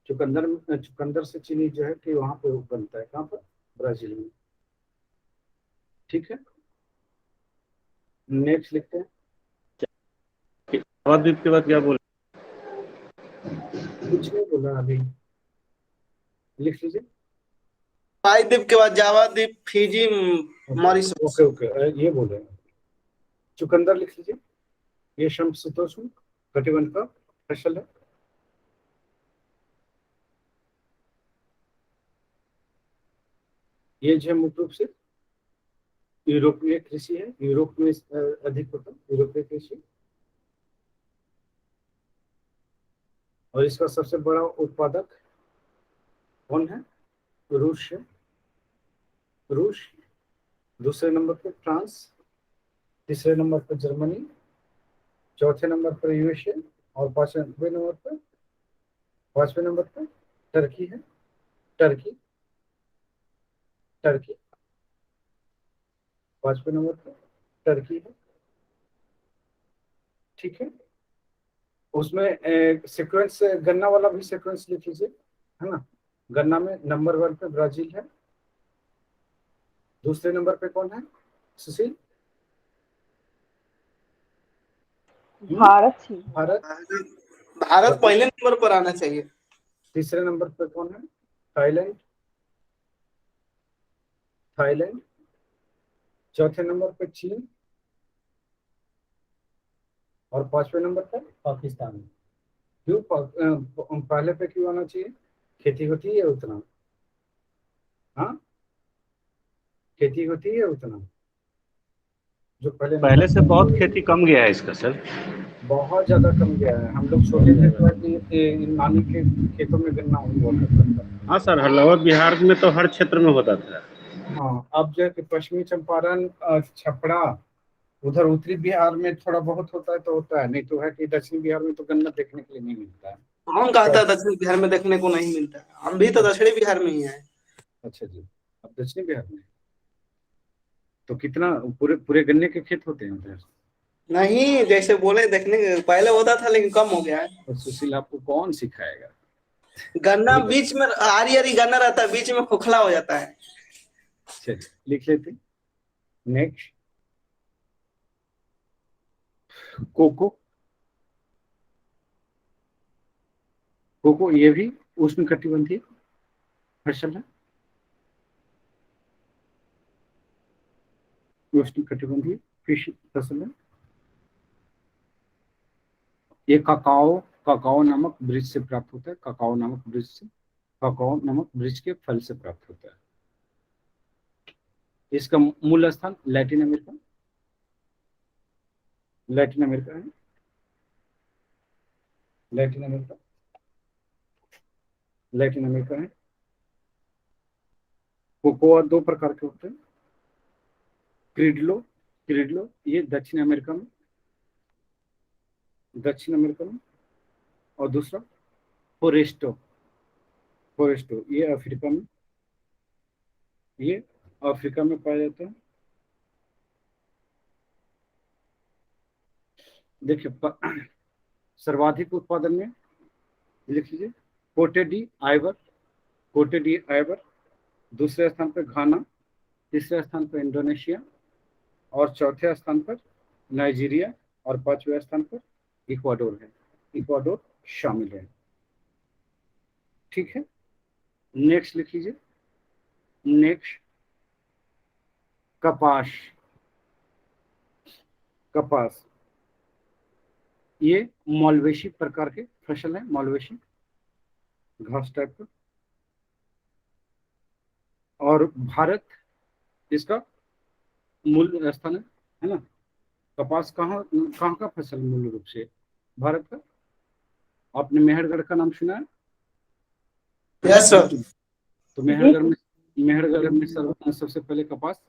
चुकंदर से चीनी जो है कि वहां पे बनता है, कहाँ पर? ब्राजील में। ठीक है, नेक्स्ट लिखते हैं। जावा द्वीप के बाद क्या बोले? कुछ नहीं बोला अभी, लिख लीजिए। हवाई द्वीप के बाद जावा द्वीप, फिजी, मॉरिशस। ओके ओके, ये बोले। चुकंदर लिख लीजिए, ये समशीतोष्ण कटिबंध का फसल है। ये जो मुख्य रूप से यूरोपीय कृषि है, यूरोप में अधिक होता है यूरोपीय कृषि, और इसका सबसे बड़ा उत्पादक कौन है? रूस है, रूस। दूसरे नंबर पर फ्रांस, तीसरे नंबर पर जर्मनी, चौथे नंबर पर यूएसए, और पांचवें नंबर पर टर्की है। टर्की, टर्की पांचवें नंबर पर टर्की है। ठीक है, उसमें सीक्वेंस गन्ना वाला भी सीक्वेंस लिख लीजिए, है ना। गन्ना में नंबर 1 पे ब्राजील है, दूसरे नंबर पे कौन है सुशील? भारत ही। भारत। भारत पहले नंबर पर आना चाहिए। तीसरे नंबर पे कौन है? Thailand, Thailand. चौथे नंबर पे चीन, और पांचवें नंबर पर पाकिस्तान। क्यों पहले पे क्यों आना चाहिए? खेती होती है उतना, हाँ खेती होती है उतना जो पहले से बहुत खेती कम गया है इसका सर। बहुत ज्यादा कम गया है। हम लोग छोटे थे तो नानी के खेतों में गन्ना हुआ करता था। हाँ सर, लगभग बिहार में तो हर क्षेत्र में होता था। हाँ, अब जो है कि पश्चिमी चंपारण, छपरा, उधर उत्तरी बिहार में थोड़ा बहुत होता है तो होता है, नहीं तो है कि दक्षिणी बिहार में तो गन्ना देखने के लिए नहीं मिलता है। कौन कहता है दक्षिण बिहार में देखने को नहीं मिलता है? हम भी तो दक्षिणी बिहार में ही हैं। अच्छा जी, अब दक्षिणी बिहार में तो कितना पूरे पूरे गन्ने के खेत होते हैं उधर? नहीं, जैसे बोले देखने पहले होता था लेकिन कम हो गया है। और सुशील आपको कौन सिखाएगा? गन्ना बीच में हरी हरी गन्ना रहता है, बीच में खोखला हो जाता है। चलिए लिख लेते। नेक्स्ट, कोको, कोको ये भी उष्णकटिबंधीय फसल है, उष्णकटिबंधीय फसल है। ये काकाओ, काकाओ नामक वृक्ष से प्राप्त होता है, काकाओ नामक वृक्ष से, काकाओ नामक वृक्ष के फल से प्राप्त होता है। इसका मूल स्थान लैटिन अमेरिका, लैटिन अमेरिका है, लैटिन अमेरिका, लैटिन अमेरिका है। कोकोआ दो प्रकार के होते हैं, क्रिडलो, क्रिडलो ये दक्षिण अमेरिका में, दक्षिण अमेरिका में, और दूसरा फोरेस्टो, फोरेस्टो ये अफ्रीका में, ये अफ्रीका में पाया जाता है। देखिए सर्वाधिक उत्पादन में लिख लीजिए कोटे डी आइवर, दूसरे स्थान पर घाना, तीसरे स्थान पर इंडोनेशिया और चौथे स्थान पर नाइजीरिया और पांचवें स्थान पर इक्वाडोर है। इक्वाडोर शामिल है। ठीक है, नेक्स्ट लिख लीजिए। नेक्स्ट कपास। कपास ये मॉलवेशी प्रकार के फसल है, मॉलवेशी घास टाइप का। और भारत इसका मूल स्थान है ना। कपास कहाँ कहाँ का फसल मूल रूप से भारत का? आपने मेहरगढ़ का नाम सुना है? Yes sir. तो मेहरगढ़ में सबसे पहले कपास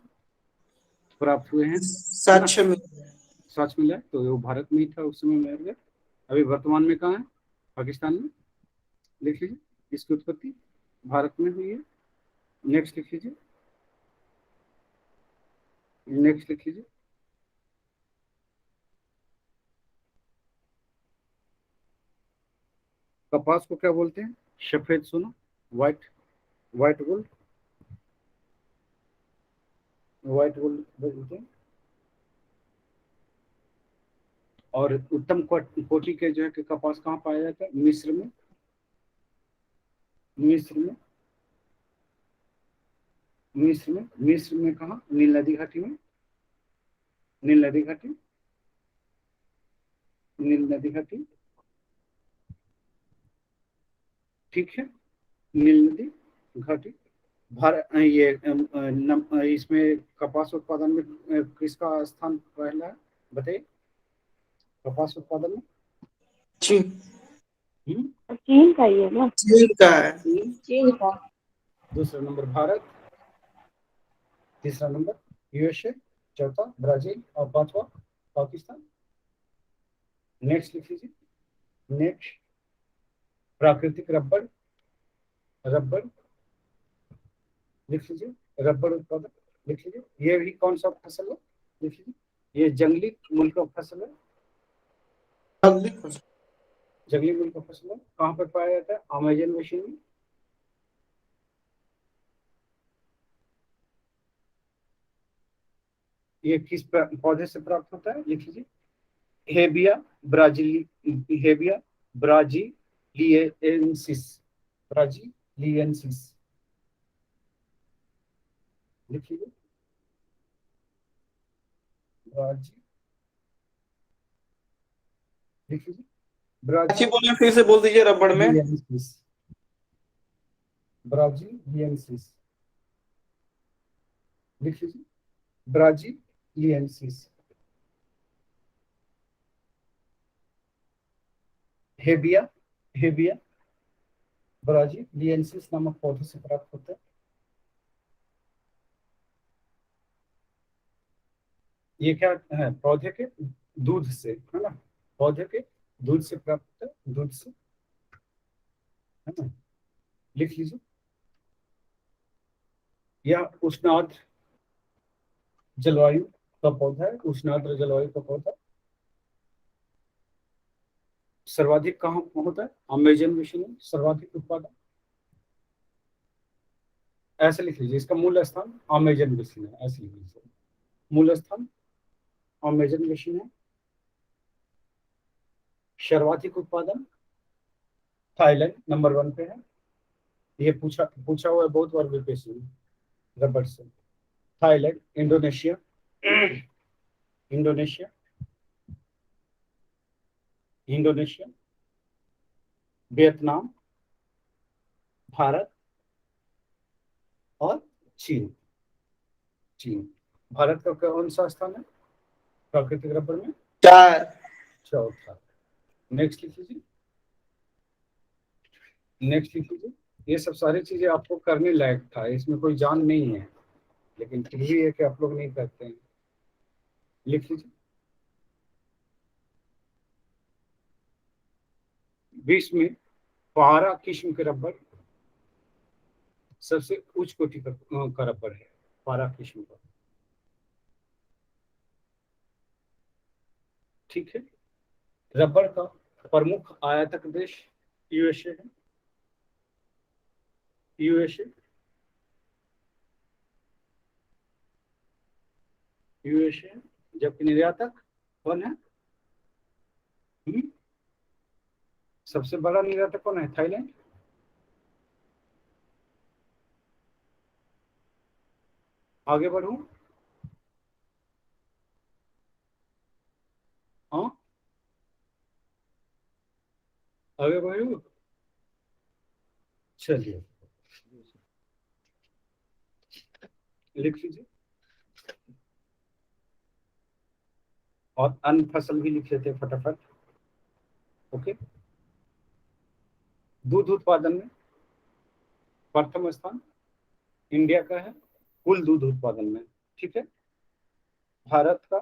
प्राप्त हुए हैं। सच में सच मिला है, तो वो भारत में ही था उस समय मेहरगढ़। अभी वर्तमान में कहाँ है? पाकिस्तान में। लिख लीजिए, इसकी उत्पत्ति भारत में हुई है। नेक्स्ट लिख लीजिए। नेक्स्ट लिख लीजिए। कपास को क्या बोलते हैं? सफेद सोना, व्हाइट गोल्ड, व्हाइट गोल्ड बोलते हैं। और उत्तम कोटि के जो है कि कपास कहाँ पाया जाता है? मिस्र में। मिस्र में कहाँ? नील नदी घाटी में। नील नदी घाटी। ठीक है, नील नदी घाटी। भारत ये इसमें कपास उत्पादन में किसका स्थान पहला है बताइए? कपास उत्पादन में चीन चीन का ही है ना? चीन का है। चीन का। दूसरा नंबर भारत, तीसरा नंबर यूएसए, चौथा ब्राजील और पांचवा पाकिस्तान। नेक्स्ट लिख लीजिए। नेक्स्ट प्राकृतिक रबड़ लिख लीजिए। रबड़ उत्पादन लिख लीजिए। ये भी कौन सा फसल है? लिख लीजिए, ये जंगली मूल का फसल है। जंगली मूल का फसल है। कहाँ पर पाया जाता है? अमेजन बेसिन में। ये किस पौधे से प्राप्त होता है? लिख लीजिए, हेबिया ब्राजीलियनसिस। लिख लीजिए, लिख लीजिए अच्छी बोले, फिर से बोल दीजिए। रबड़ में ब्राजीलियनसिस। लिख लीजिए, ब्राजीलियनसिस। हेबिया ब्राजीलियनसिस नामक पौधे से प्राप्त होता है। ये क्या है? पौधे के दूध से, है ना। पौधे के दूध से प्राप्त होता है, दूध से, है ना। लिख लीजिए, यह उष्णार्द्र जलवायु का पौधा है। उष्णार्द्र जलवायु का पौधा सर्वाधिक कहाँ होता है? अमेजन बेसिन में सर्वाधिक उत्पादन। ऐसे लिख लीजिए, इसका मूल स्थान अमेजन बेसिन है। ऐसे लिख लीजिए, मूल स्थान अमेजन बेसिन है। सर्वाधिक उत्पादन थाईलैंड नंबर 1 पे है। ये पूछा हुआ है बहुत बार बीपीएससी में रबड़ से। थाईलैंड, इंडोनेशिया, वियतनाम, भारत और चीन। भारत का कौन सा स्थान है प्राकृतिक रबड़ में? 4। चौथा। नेक्स्ट लिख लीजिए। ये सब सारी चीजें आपको करने लायक था, इसमें कोई जान नहीं है, लेकिन फिर भी है कि आप लोग नहीं करते हैं। लिख लीजिए, विश्व में 12 किस्म के रबड़ सबसे उच्च कोटि का रबड़ है। 12 किस्म का। ठीक है। रबर का प्रमुख आयातक देश यूएसए है। यूएसए यूएसए जबकि निर्यातक कौन है? सबसे बड़ा निर्यातक कौन है? थाईलैंड। आगे बढ़ूं? हाँ, आगे बढ़ूं? चलिए लिख लीजिए और अन्य फसल भी लिख लेते हैं फटाफट। ओके। दूध उत्पादन में प्रथम स्थान इंडिया का है कुल दूध उत्पादन में। ठीक है। भारत का,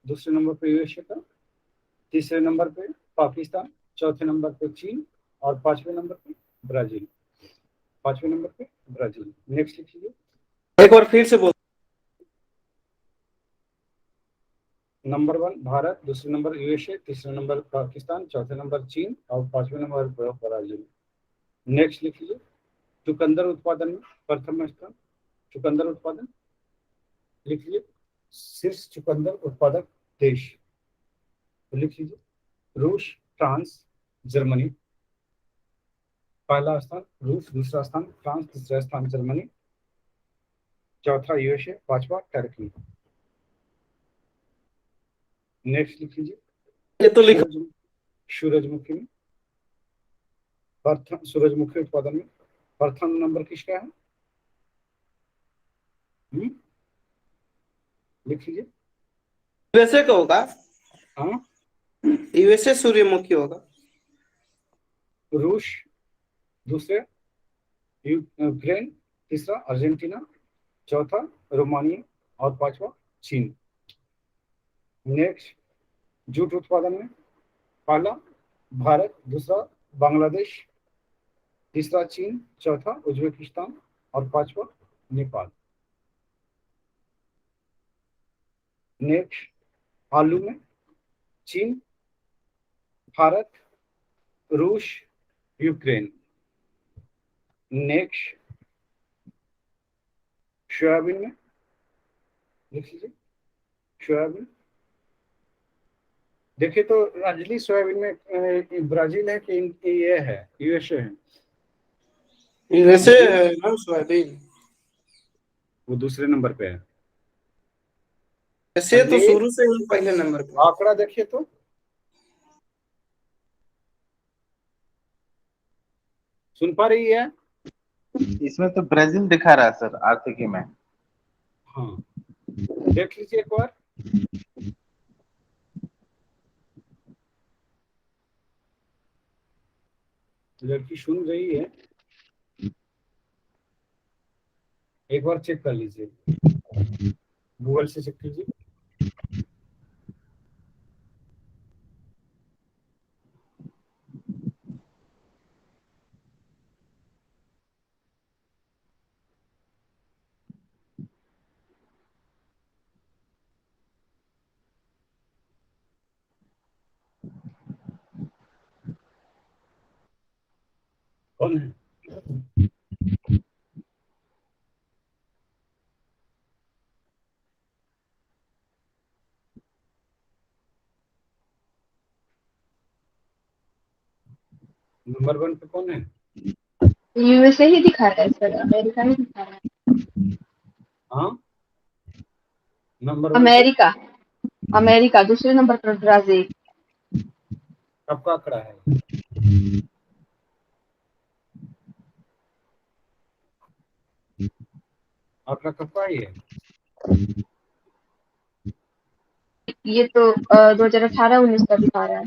दूसरे नंबर पे यूएसए का, तीसरे नंबर पे पाकिस्तान, चौथे नंबर पे चीन और पांचवें नंबर पे ब्राजील। पांचवें नंबर पे ब्राजील। नेक्स्ट लिखिए। एक बार फिर से बोल। नंबर 1 भारत, दूसरे नंबर यूएसए, तीसरे नंबर पाकिस्तान, चौथे नंबर चीन और पांचवें नंबर ब्राजील। नेक्स्ट लिख लीजिए। चुकंदर उत्पादन में प्रथम स्थान चुकंदर उत्पादन लिख लीजिए। शीर्ष चुकंदर उत्पादक देश लिख लीजिए। रूस, फ्रांस, जर्मनी। पहला स्थान रूस, दूसरा स्थान फ्रांस, तीसरा स्थान जर्मनी, चौथा यूएसए, पांचवा टर्की। नेक्स्ट लिख लीजिए। ये तो लिखा। सूरजमुखी में प्रथम, सूरजमुखी उत्पादन में प्रथम नंबर किसका है? लिख लीजिए। यूएसए का होगा। हाँ, यूएसए सूर्यमुखी होगा। रूस, दूसरे यूक्रेन, तीसरा अर्जेंटीना, चौथा रोमानिया और पांचवा चीन। नेक्स्ट जूट उत्पादन में पहला भारत, दूसरा बांग्लादेश, तीसरा चीन, चौथा उज्बेकिस्तान और पांचवा नेपाल। नेक्स्ट आलू में चीन, भारत, रूस, यूक्रेन। नेक्स्ट सोयाबीन में लिख लीजिए। सोयाबीन देखिए तो अंजलि, सोयाबीन में ब्राजील है कि ये है यूएसए है? यूएसए है ना सोयाबीन। वो दूसरे नंबर पे है। ऐसे तो शुरू से ही पहले नंबर पे। आंकड़ा देखिए तो सुन पा रही है? इसमें तो ब्राजील दिखा रहा है सर आर्थिकी में। हाँ, देख लीजिए एक बार। लड़की सुन रही है, एक बार चेक कर लीजिए, गूगल से चेक कीजिए। कौन है? नंबर 1 पे कौन है? यूएसए ही दिखा रहा है सर, अमेरिका नहीं दिखा रहा है। हाँ, नंबर 1 अमेरिका, अमेरिका दूसरे नंबर पर ब्राजील। कब का आंकड़ा है? आंकड़ा कब का ही है? ये तो 2018-19 का दिखा रहा है।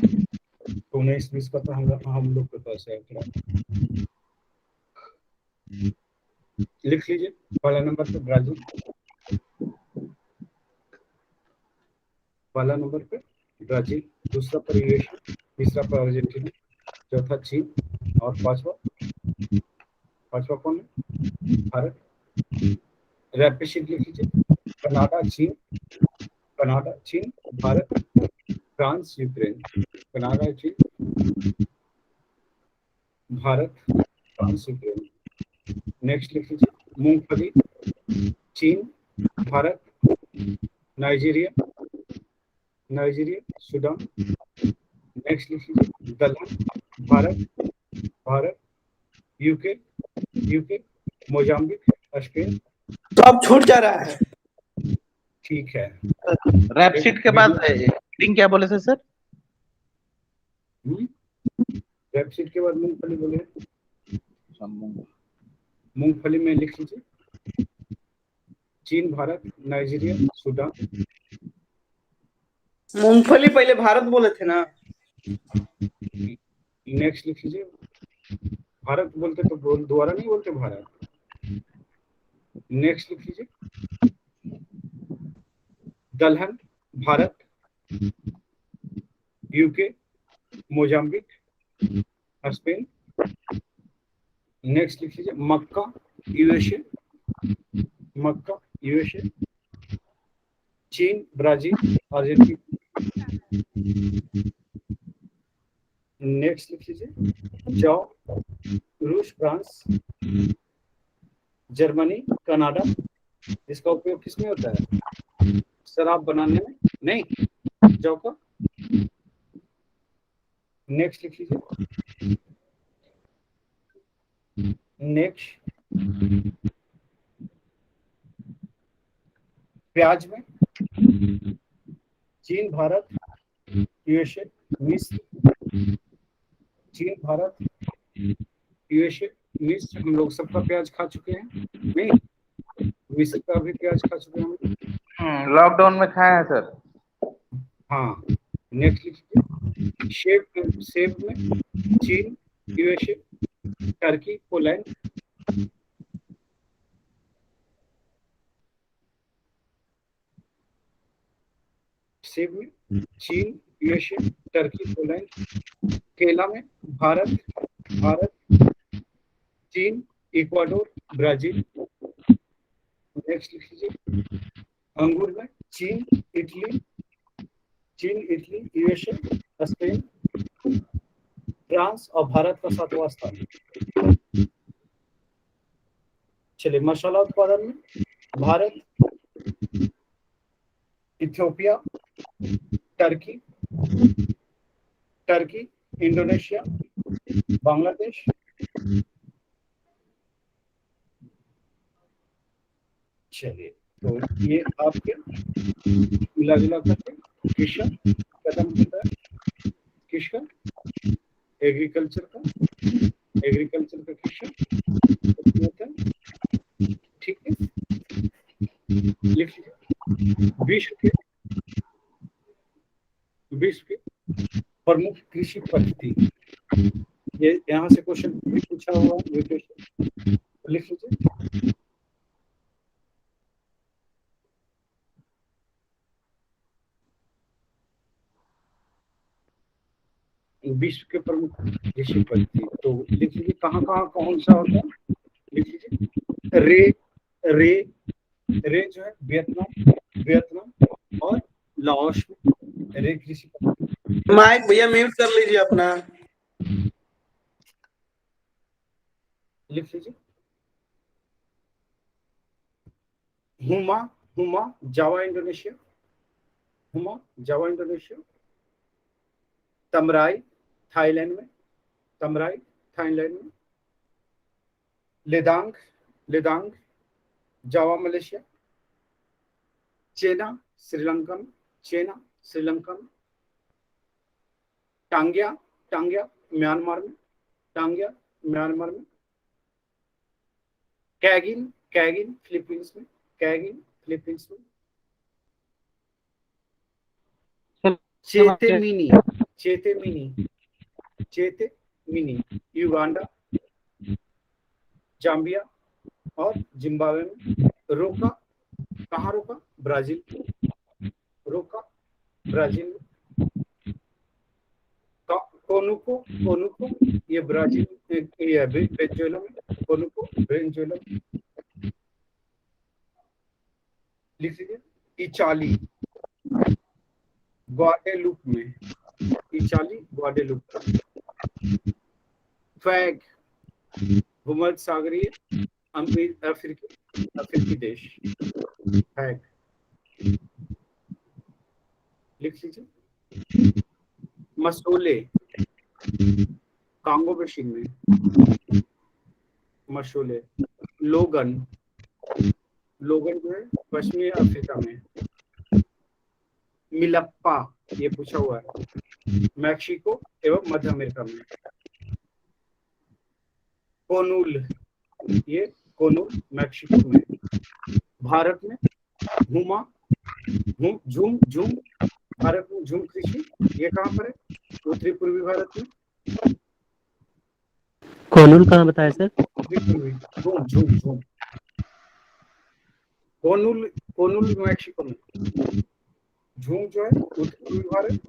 19-20 का तो हम लोग के पास है आंकड़ा। लिख लीजिए। पहला नंबर पे ब्राजील, पहला नंबर पे ब्राजील, दूसरा पर यूएसए, तीसरा पर अर्जेंटीना, चौथा चीन और पांचवा कौन है? भारत। रैपिड शिफ्ट लिख लीजिए। कनाडा चीन, भारत, फ्रांस, यूक्रेन। कनाडा, चीन, भारत, फ्रांस, यूक्रेन। नेक्स्ट लिख लीजिए मूंगफली, चीन, भारत, नाइजीरिया, सूडान। नेक्स्ट लिख लीजिए दलहन, भारत, यूके, मोजाम्बिक, स्पेन। तो अब छूट जा रहा है। ठीक है। रैपशीट के बाद हेडिंग क्या बोले थे सर? रैपशीट के बाद मूंगफली बोले। मूंगफली में लिख लीजिए चीन, भारत, नाइजीरिया, सूडान। मूंगफली पहले भारत बोले थे ना। नेक्स्ट लिख लीजिए भारत बोलते तो दोबारा नहीं बोलते भारत। नेक्स्ट लिख लीजिए दलहन, Bharat, UK, Mozambique, Spain. Next लिख लीजिए मक्का, यूएसए, चीन, ब्राजील, अर्जेंटीना। नेक्स्ट लिख लीजिए जौ, रूस, फ्रांस, जर्मनी, कनाडा। इसका उपयोग किसमें होता है? शराब बनाने में नहीं, जौ का। नेक्स्ट लिख लीजिए प्याज में चीन, भारत, यूएसए, मिस्र। चीन, भारत, यूएसए, मिस्र। हम लोग सबका प्याज खा चुके हैं, नहीं मिस्र का भी प्याज खा चुके हैं। लॉकडाउन में खाए हैं सर। हाँ। नेक्स्ट लिखिए सेब में चीन, यूएसए, टर्की, पोलैंड। सेब में चीन, यूएसए, टर्की, पोलैंड। केला में भारत, चीन, इक्वाडोर, ब्राजील। नेक्स्ट लिख लीजिए अंगूर में चीन, इटली, यूएसए, स्पेन, फ्रांस और भारत का 7वां स्थान। चलिए मसाला उत्पादन में Bharat, Ethiopia, Turkey, Indonesia, Bangladesh. चलिए तो ये आपके मिला जुला करके क्वेश्चन खत्म होता है। किसका? एग्रीकल्चर का क्वेश्चन होता है। ठीक है, लिख लीजिए विश्व के प्रमुख कृषि पद्धति। ये यहाँ से क्वेश्चन भी पूछा हुआ है, लिख लीजिए विश्व के प्रमुख कृषि पद्धति। तो लिख लीजिए कहाँ कौन सा होता है। लिख लीजिए रे जो है वियतनाम और लाओस में रे कृषि पद्धति। माइक भैया म्यूट कर लीजिए अपना। लिख लीजिए हुमा जावा इंडोनेशिया, तमराई थाईलैंड में, लेदांग जावा मलेशिया, चेना श्रीलंका में, टांग्या म्यांमार में, कैगिन फिलीपींस में, चेते मिनी युगांडा, जाम्बिया और जिम्बाब्वे में। रोका ब्राजील कोनुको ये ब्राजील, ये वेनेजुएला में, कोनुको वेनेजुएला में। लिख लीजिए। इचाली ग्वाडेलुप में, इचाली ग्वाडेलुप। फैग भूमध्य सागरीय अफ्रीकी देश, फैग लिख लीजिए। मसूले कांगो बेसिन में, मसूले। लोगन, लोगन जो है पश्चिमी अफ्रीका में। मिलप्पा, ये पूछा हुआ है, मैक्सिको एवं मध्य अमेरिका में। कोनूल, ये कोनूल मैक्सिको में। भारत में झूमा, झूम झूम, भारत में झूम कृषि, ये कहाँ पर है? उत्तरी पूर्वी भारत में। कोनूल कहाँ बताया सर? उत्तरी पूर्वी, झूम झूम झूम, कोनूल, कोनूल मैक्सिको में। झूम जो है उत्तरी पूर्वी भारत।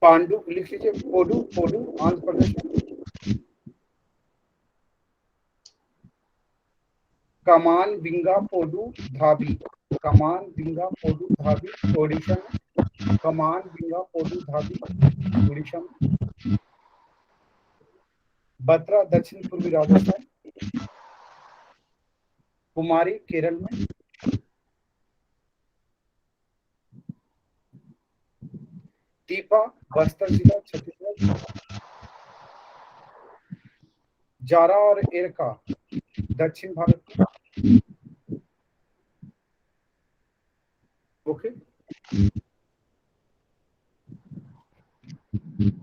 पांडु लिख लीजिए। पोडू, पोडू आंध्र प्रदेश में। कमान बिंगा पोडू धाबी, कमान बिंगा पोडू धाबी ओडिशा में। कमान बिंगा पोडू धाबी ओडिशा में। बत्रा दक्षिण पूर्वी राजस्थान। कुमारी केरल में। टीपा बस्तर जिला छत्तीसगढ़। जारा और एरका दक्षिण भारत में। Okay,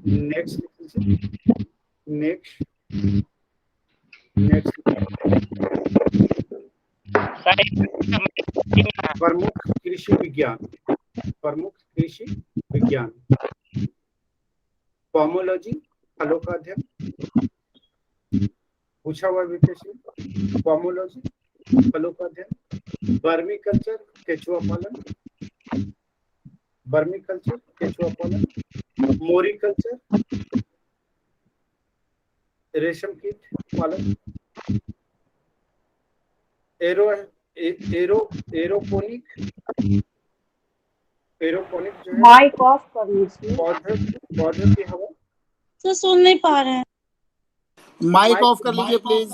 next next next. प्रमुख कृषि विज्ञान, प्रमुख कृषि विज्ञान। पोमोलॉजी, फलों का अध्ययन, पूछा हुआ विशेष। पोमोलॉजी, फलों का अध्ययन। वर्मी कल्चर, केचुआ पालन, वर्मी कल्चर, केचुआ पालन। मोरी कल्चर, रेशम कीट पालन। एरोपोनिक, एरोपोनिक जो है माइक ऑफ कर लीजिए। पौधे की हवा। तो सुन नहीं पा रहे हैं। माइक ऑफ कर लीजिए प्लीज।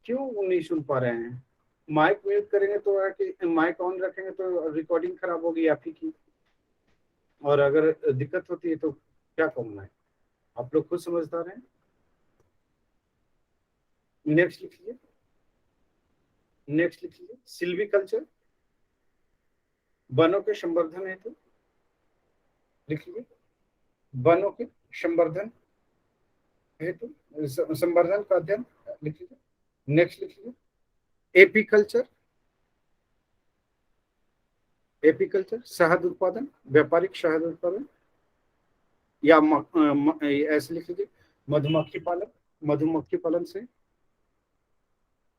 क्यों नहीं सुन पा रहे हैं? माइक म्यूट करेंगे तो है कि माइक ऑन रखेंगे तो रिकॉर्डिंग खराब होगी आप ही की, और अगर दिक्कत होती है तो क्या करना है? आप लोग खुद समझदार हैं। नेक्स्ट लिख लीजिए, नेक्स्ट लिख लीजिए। सिल्वी कल्चर, वनों के संवर्धन हेतु, लिख लीजिए। वनों के संवर्धन हेतु, संवर्धन का अध्ययन, लिख लीजिए। नेक्स्ट लिख लीजिए। एपीकल्चर, एपीकल्चर शहद उत्पादन, व्यापारिक शहद उत्पादन, या ऐसे लिख लीजिए मधुमक्खी पालन, मधुमक्खी पालन से।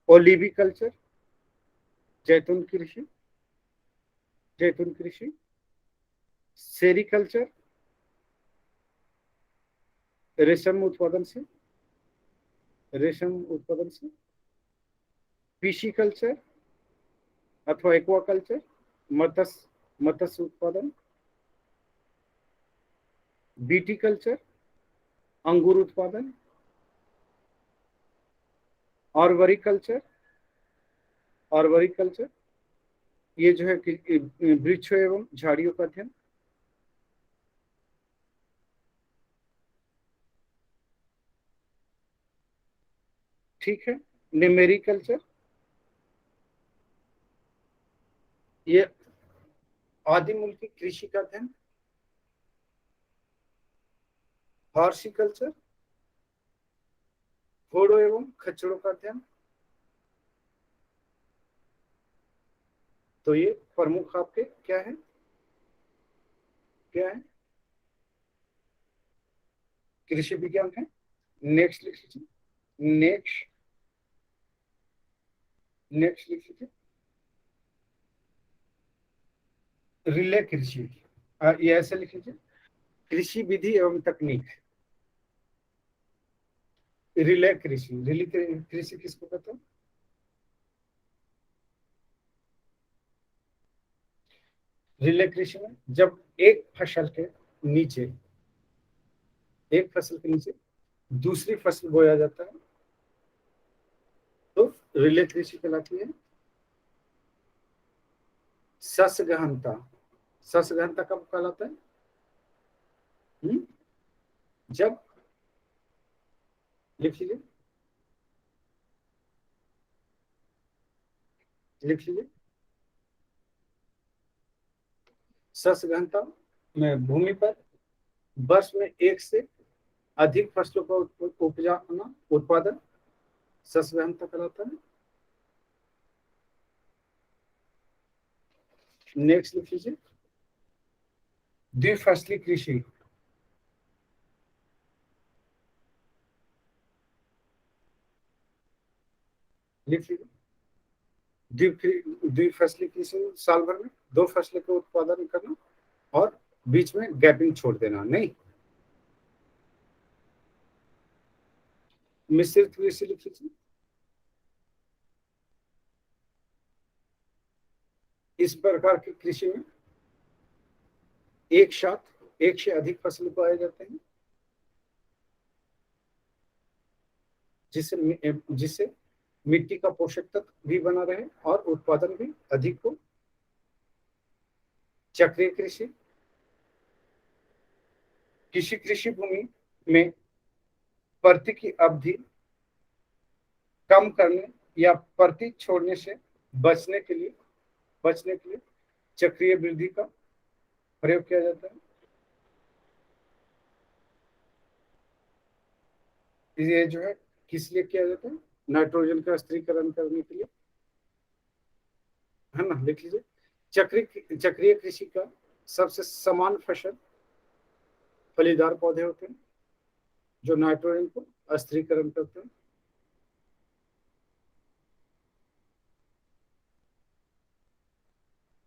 ओलिवी कल्चर, जैतून कृषि, जैतून कृषि। सेरिकल्चर, रेशम उत्पादन से, रेशम उत्पादन से। पिशीकल्चर अथवा एक्वाकल्चर, मत्स्य उत्पादन। बीटी कल्चर, अंगूर उत्पादन। ऑर्वरिकल्चर, ऑर्वरिकल्चर ये जो है कि वृक्षों एवं झाड़ियों का अध्ययन। ठीक है। न्यूमेरिकल्चर, ये आदि मूल की कृषि का अध्ययन। हॉर्टिकल्चर, घोड़ों एवं खच्चरों का अध्ययन। तो ये प्रमुख आपके क्या है, क्या है? कृषि विज्ञान है। नेक्स्ट लिख लीजिए, नेक्स्ट नेक्स्ट लिख लीजिए। रिले कृषि, ये ऐसे लिख लीजिए। कृषि विधि एवं तकनीक। रिले कृषि, रिले कृषि किसको कहते हैं? रिले कृषि में जब एक फसल के नीचे दूसरी फसल बोया जाता है तो रिले कृषि कहलाती है। सस्य गहनता कब कहलाता है? जब, लिख लीजिए, सस्य गहनता में भूमि पर वर्ष में एक से अधिक फसलों का उपजाना, उत्पादन सस्य गहनता कहलाता है। नेक्स्ट लिख लीजिए, द्विफसली कृषि। लिख लीजिए, द्विफसली कृषि साल भर में 2 फसलों का उत्पादन करना और बीच में गैपिंग छोड़ देना नहीं। मिश्रित कृषि लिख लीजिए, इस प्रकार की कृषि में एक साथ एक से अधिक फसल उगाए जाते हैं जिससे मिट्टी का पोषक तत्व भी बना रहे और उत्पादन भी अधिक हो। चक्रीय कृषि, किसी कृषि भूमि में प्रति की अवधि कम करने या प्रति छोड़ने से बचने के लिए चक्रीय वृद्धि का प्रयोग किया जाता है। ये जो है किस लिए किया जाता है? नाइट्रोजन का स्थिरीकरण करने के लिए, है ना। लिख लीजिए, चक्रीय कृषि का सबसे समान फसल फलीदार पौधे होते हैं जो नाइट्रोजन को स्थिरीकरण करते हैं।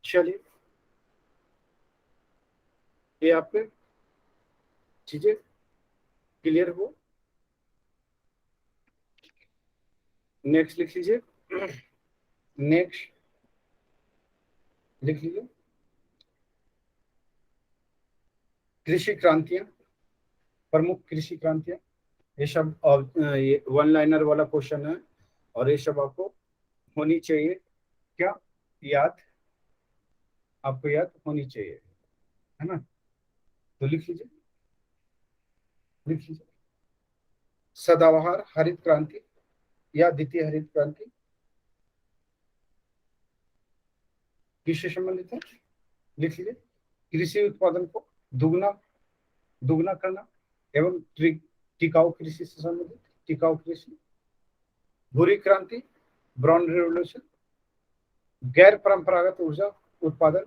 चलिए, ये आपके चीजें क्लियर हो। नेक्स्ट लिख लीजिए, कृषि क्रांतियां, प्रमुख कृषि क्रांतियां। ये सब ये 1 लाइनर वाला क्वेश्चन है और ये सब आपको होनी चाहिए, क्या आपको याद होनी चाहिए, है ना। तो लिख लीजिए, सदाबहार हरित क्रांति या द्वितीय हरित क्रांति किससे संबंधित है? लिख लीजिए, कृषि उत्पादन को दुगना करना एवं टिकाऊ कृषि से संबंधित टिकाऊ कृषि। भूरी क्रांति, ब्राउन रेवोल्यूशन, गैर परंपरागत ऊर्जा उत्पादन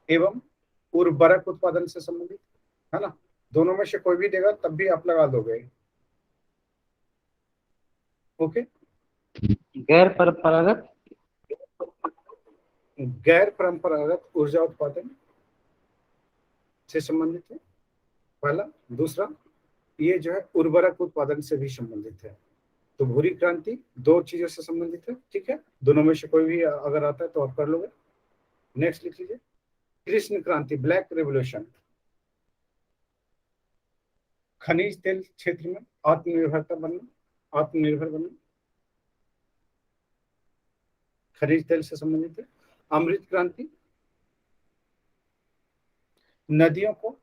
एवं उर्वरक उत्पादन से संबंधित, है ना। दोनों में से कोई भी देगा तब भी आप लगा दोगे। ओके, गैर परंपरागत ऊर्जा उत्पादन से संबंधित है पहला। दूसरा, ये जो है उर्वरक उत्पादन से भी संबंधित है। तो भूरी क्रांति 2 चीजों से संबंधित है, ठीक है। दोनों में से कोई भी अगर आता है तो आप कर लोगे। नेक्स्ट लिख लीजिए, कृष्ण क्रांति, ब्लैक रेवोल्यूशन, खनिज तेल क्षेत्र में आत्मनिर्भर बनना, खनिज तेल से संबंधित है। अमृत क्रांति, नदियों को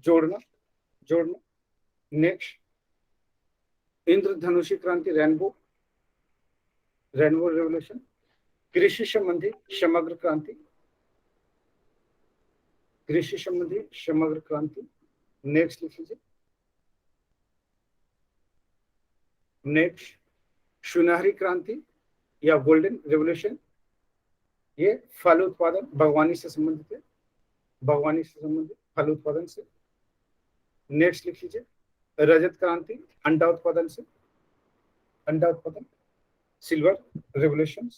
जोड़ना। नेक्स्ट, इंद्रधनुषी क्रांति, रेनबो रेवोल्यूशन, कृषि संबंधी समग्र क्रांति, नेक्स्ट लिख लीजिए। नेक्स्ट, सुनहरी क्रांति या गोल्डन रेवोल्यूशन, ये फल उत्पादन, बागवानी से संबंधित है, फल उत्पादन से। नेक्स्ट लिख लीजिए, रजत क्रांति, अंडा उत्पादन, सिल्वर रेवोल्यूशन।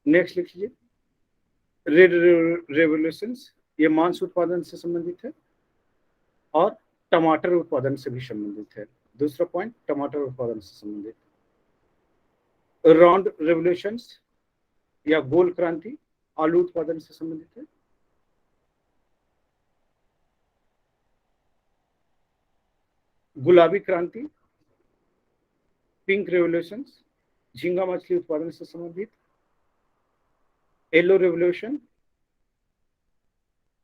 नेक्स्ट लिख लीजिए, रेड रेवोल्यूशंस, ये मांस उत्पादन से संबंधित है और टमाटर उत्पादन से भी संबंधित है। दूसरा पॉइंट, टमाटर उत्पादन से संबंधित। राउंड रेवोल्यूशंस या गोल क्रांति आलू उत्पादन से संबंधित है। गुलाबी क्रांति पिंक रेवोल्यूशन झींगा मछली उत्पादन से संबंधित। येलो रेवोल्यूशन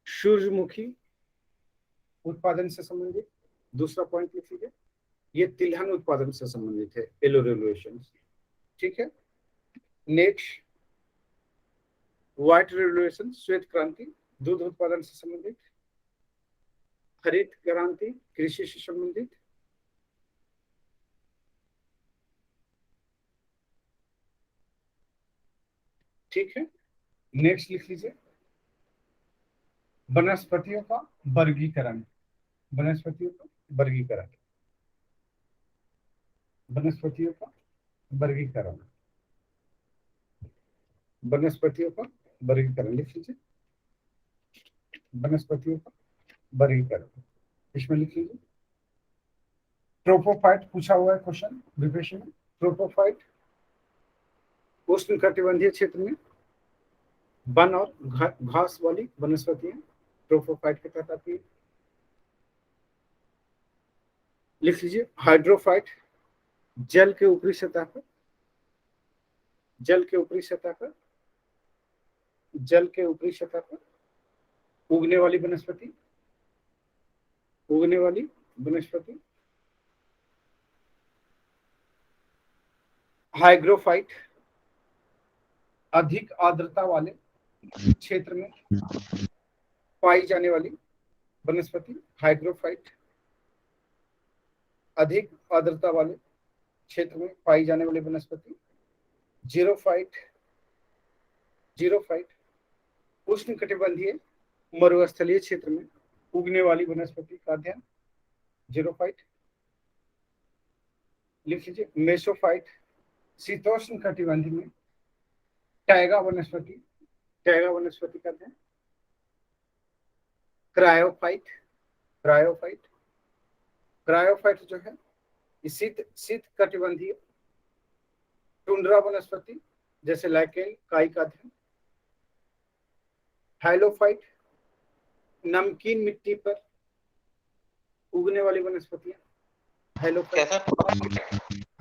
सूरजमुखी उत्पादन से संबंधित। दूसरा पॉइंट लिख लीजिए, ये तिलहन उत्पादन से संबंधित है येलो रेवोल्यूशन। ठीक है, नेक्स्ट व्हाइट रेवोल्यूशन श्वेत क्रांति दूध उत्पादन से संबंधित। हरित क्रांति कृषि से संबंधित। ठीक है, नेक्स्ट लिख लीजिए वनस्पतियों का वर्गीकरण। वनस्पतियों का वर्गीकरण, वनस्पतियों का वर्गीकरण, वनस्पतियों का वर्गीकरण लिख लीजिए। वनस्पतियों का वर्गीकरण इसमें लिख लीजिए। ट्रोपोफाइट पूछा हुआ है क्वेश्चन विपेश में। ट्रोपोफाइट उष्णकटिबंधीय क्षेत्र में वन और घास वाली वनस्पतियां ट्रोपोफाइट के तहत आती है। लिख लीजिए हाइड्रोफाइट जल के ऊपरी सतह पर, जल के ऊपरी सतह पर, जल के ऊपरी सतह पर उगने वाली वनस्पति, उगने वाली वनस्पति। हाइग्रोफाइट अधिक आर्द्रता वाले क्षेत्र में पाई जाने वाली वनस्पति। हाइग्रोफाइट अधिक आर्द्रता वाले क्षेत्र में पाई जाने वाली वनस्पति। जीरोफाइट, जीरोफाइट उष्णकटिबंधीय मरुस्थलीय क्षेत्र में उगने वाली वनस्पति का अध्ययन। जीरोफाइट लिख लीजिए। मेसोफाइट शीतोष्ण कटिबंधी में टैगा वनस्पति, टैगा वनस्पति का अध्ययन। क्रायोफाइट, क्रायोफाइट, क्रायोफाइट जो है शीत कटिबंधीय टुंड्रा वनस्पति जैसे लाइकेन काई का अध्ययन। हाइलोफाइट नमकीन मिट्टी पर उगने वाली वनस्पतियां। हाइलोफाइट,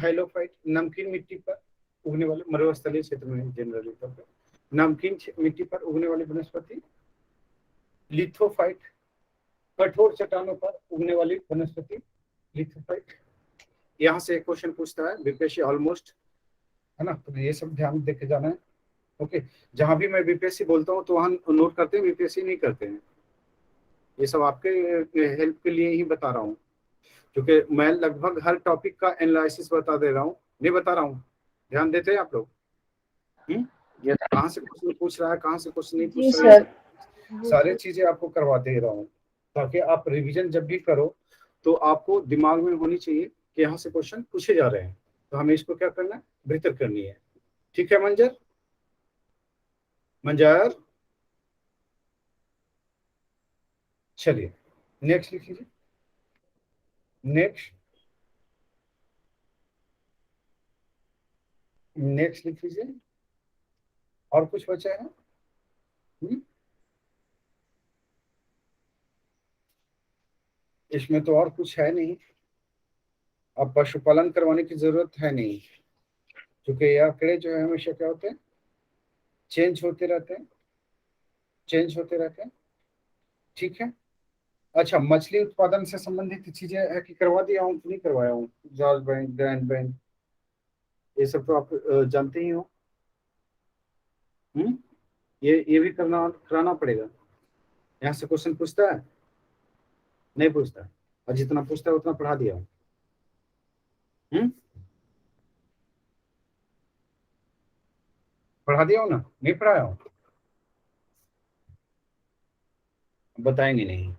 हाइलोफाइट नमकीन मिट्टी पर उगने वाले मरुस्थलीय क्षेत्र में जनरली तौर पर नमकीन मिट्टी पर उगने वाली वनस्पति। लिथोफाइट कठोर चट्टानों पर उगने वाली वनस्पति। लिथोफाइट यहाँ से एक क्वेश्चन पूछता है बीपीएससी ऑलमोस्ट, है ना, तो ये सब ध्यान देके जाना है। ओके, जहां भी मैं बीपीएससी बोलता हूँ तो वहां नोट करते हैं, बीपीएससी नहीं करते हैं। ये सब आपके हेल्प के लिए ही बता रहा हूँ, क्योंकि मैं लगभग हर टॉपिक का एनालिसिस बता दे रहा हूँ, नहीं बता रहा हूँ। ध्यान देते हैं आप लोग? कहाँ से क्वेश्चन पूछ रहा है, कहाँ से क्वेश्चन नहीं पूछ रहा है, सारे चीजें आपको करवा दे रहा हूँ, ताकि आप रिवीजन जब भी करो तो आपको दिमाग में होनी चाहिए कि यहाँ से क्वेश्चन पूछे जा रहे हैं, तो हमें इसको क्या करना है, बेहतर करनी है। ठीक है मंजर, मंजर चलिए नेक्स्ट लिख लीजिए। नेक्स्ट, नेक्स्ट लिख लीजिए। और कुछ बचा है? इसमें तो और कुछ है नहीं। अब पशुपालन करवाने की जरूरत है नहीं, क्योंकि ये आंकड़े जो है हमेशा क्या होते हैं, चेंज होते रहते हैं, चेंज होते रहते हैं। ठीक है, अच्छा मछली उत्पादन से संबंधित चीजें है कि करवा दिया हूँ कि नहीं करवाया हूँ? जॉर्ज बैंक, ग्रैंड बैंक, ये सब तो आप जानते ही हो। ये भी कराना पड़ेगा। यहाँ से क्वेश्चन पूछता है? नहीं पूछता, और जितना पूछता है उतना पढ़ा दिया हूँ। पढ़ा दिया हूँ ना, नहीं पढ़ाया हूँ? बताएंगे नहीं?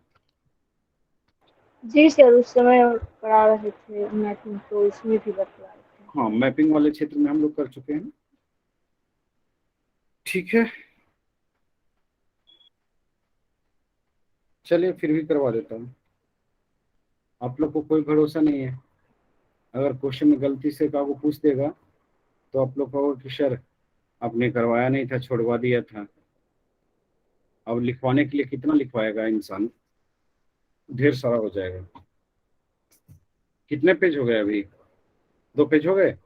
जी सर, उस समय पढ़ा रहे थे मैपिंग, तो उसमें भी बतला रहे थे। हाँ, मैपिंग वाले क्षेत्र में हम लोग कर चुके हैं। ठीक है, चलिए फिर भी करवा देता हूँ। आप लोग को कोई भरोसा नहीं है, अगर क्वेश्चन में गलती से कागो पूछ देगा तो आप लोग कहोगे कि सर आपने करवाया नहीं था, छोड़वा दिया था। अब लिखवाने के लिए कितना लिखवाएगा इंसान, ढेर सारा हो जाएगा। कितने पेज हो गए अभी? 2 पेज हो गए।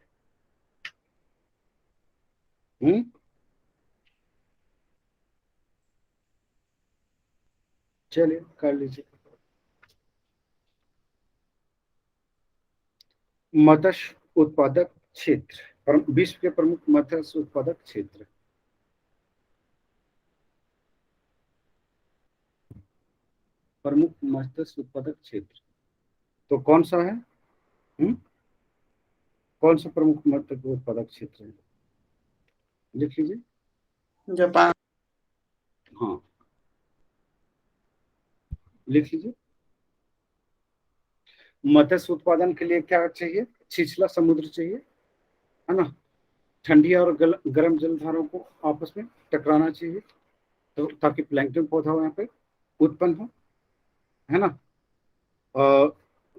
चलिए कर लीजिए। मत्स्य उत्पादक क्षेत्र, विश्व के प्रमुख मत्स्य उत्पादक क्षेत्र। प्रमुख मत्स्य उत्पादक क्षेत्र तो कौन सा है? कौन सा प्रमुख मत्स्य उत्पादक क्षेत्र है? लिख लीजिए। जापान। हाँ, लिख लीजिए। मत्स्य उत्पादन के लिए क्या चाहिए? छिछला समुद्र चाहिए, है ना। ठंडी और गर्म जलधाराओं को आपस में टकराना चाहिए, तो ताकि प्लैंकटन पौधा यहाँ पे उत्पन्न हो, है ना।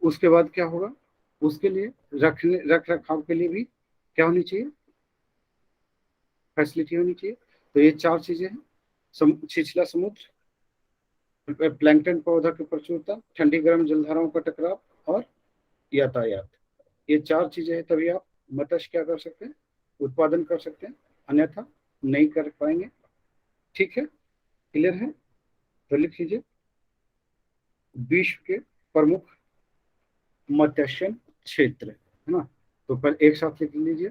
उसके बाद क्या होगा? उसके लिए रख रखाव के लिए भी क्या होनी चाहिए? फैसिलिटी होनी चाहिए। तो ये 4 चीजें हैं: छिछला समुद्र, प्लैंकटन पौधा की प्रचुरता, ठंडी गर्म जलधाराओं का टकराव और यातायात। ये 4 चीजें हैं, तभी आप मत्स्य क्या कर सकते हैं? उत्पादन कर सकते हैं, अन्यथा नहीं कर पाएंगे। ठीक है, क्लियर है? तो लिख लीजिए विश्व के प्रमुख मत्स्य क्षेत्र, है ना। तो पहले एक साथ लिख लीजिए।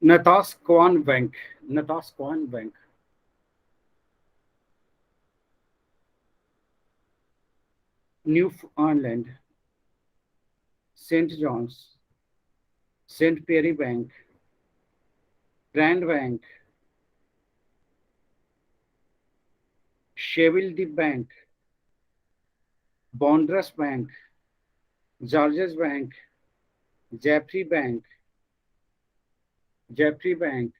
नतास्कॉन बैंक, नतास्कॉन Bank, Newfoundland, Saint John's, Saint Pierre Bank, Grand Bank, शेविल्डी बैंक, बॉन्ड्रस Bank, Georges Bank, Jeffrey Bank,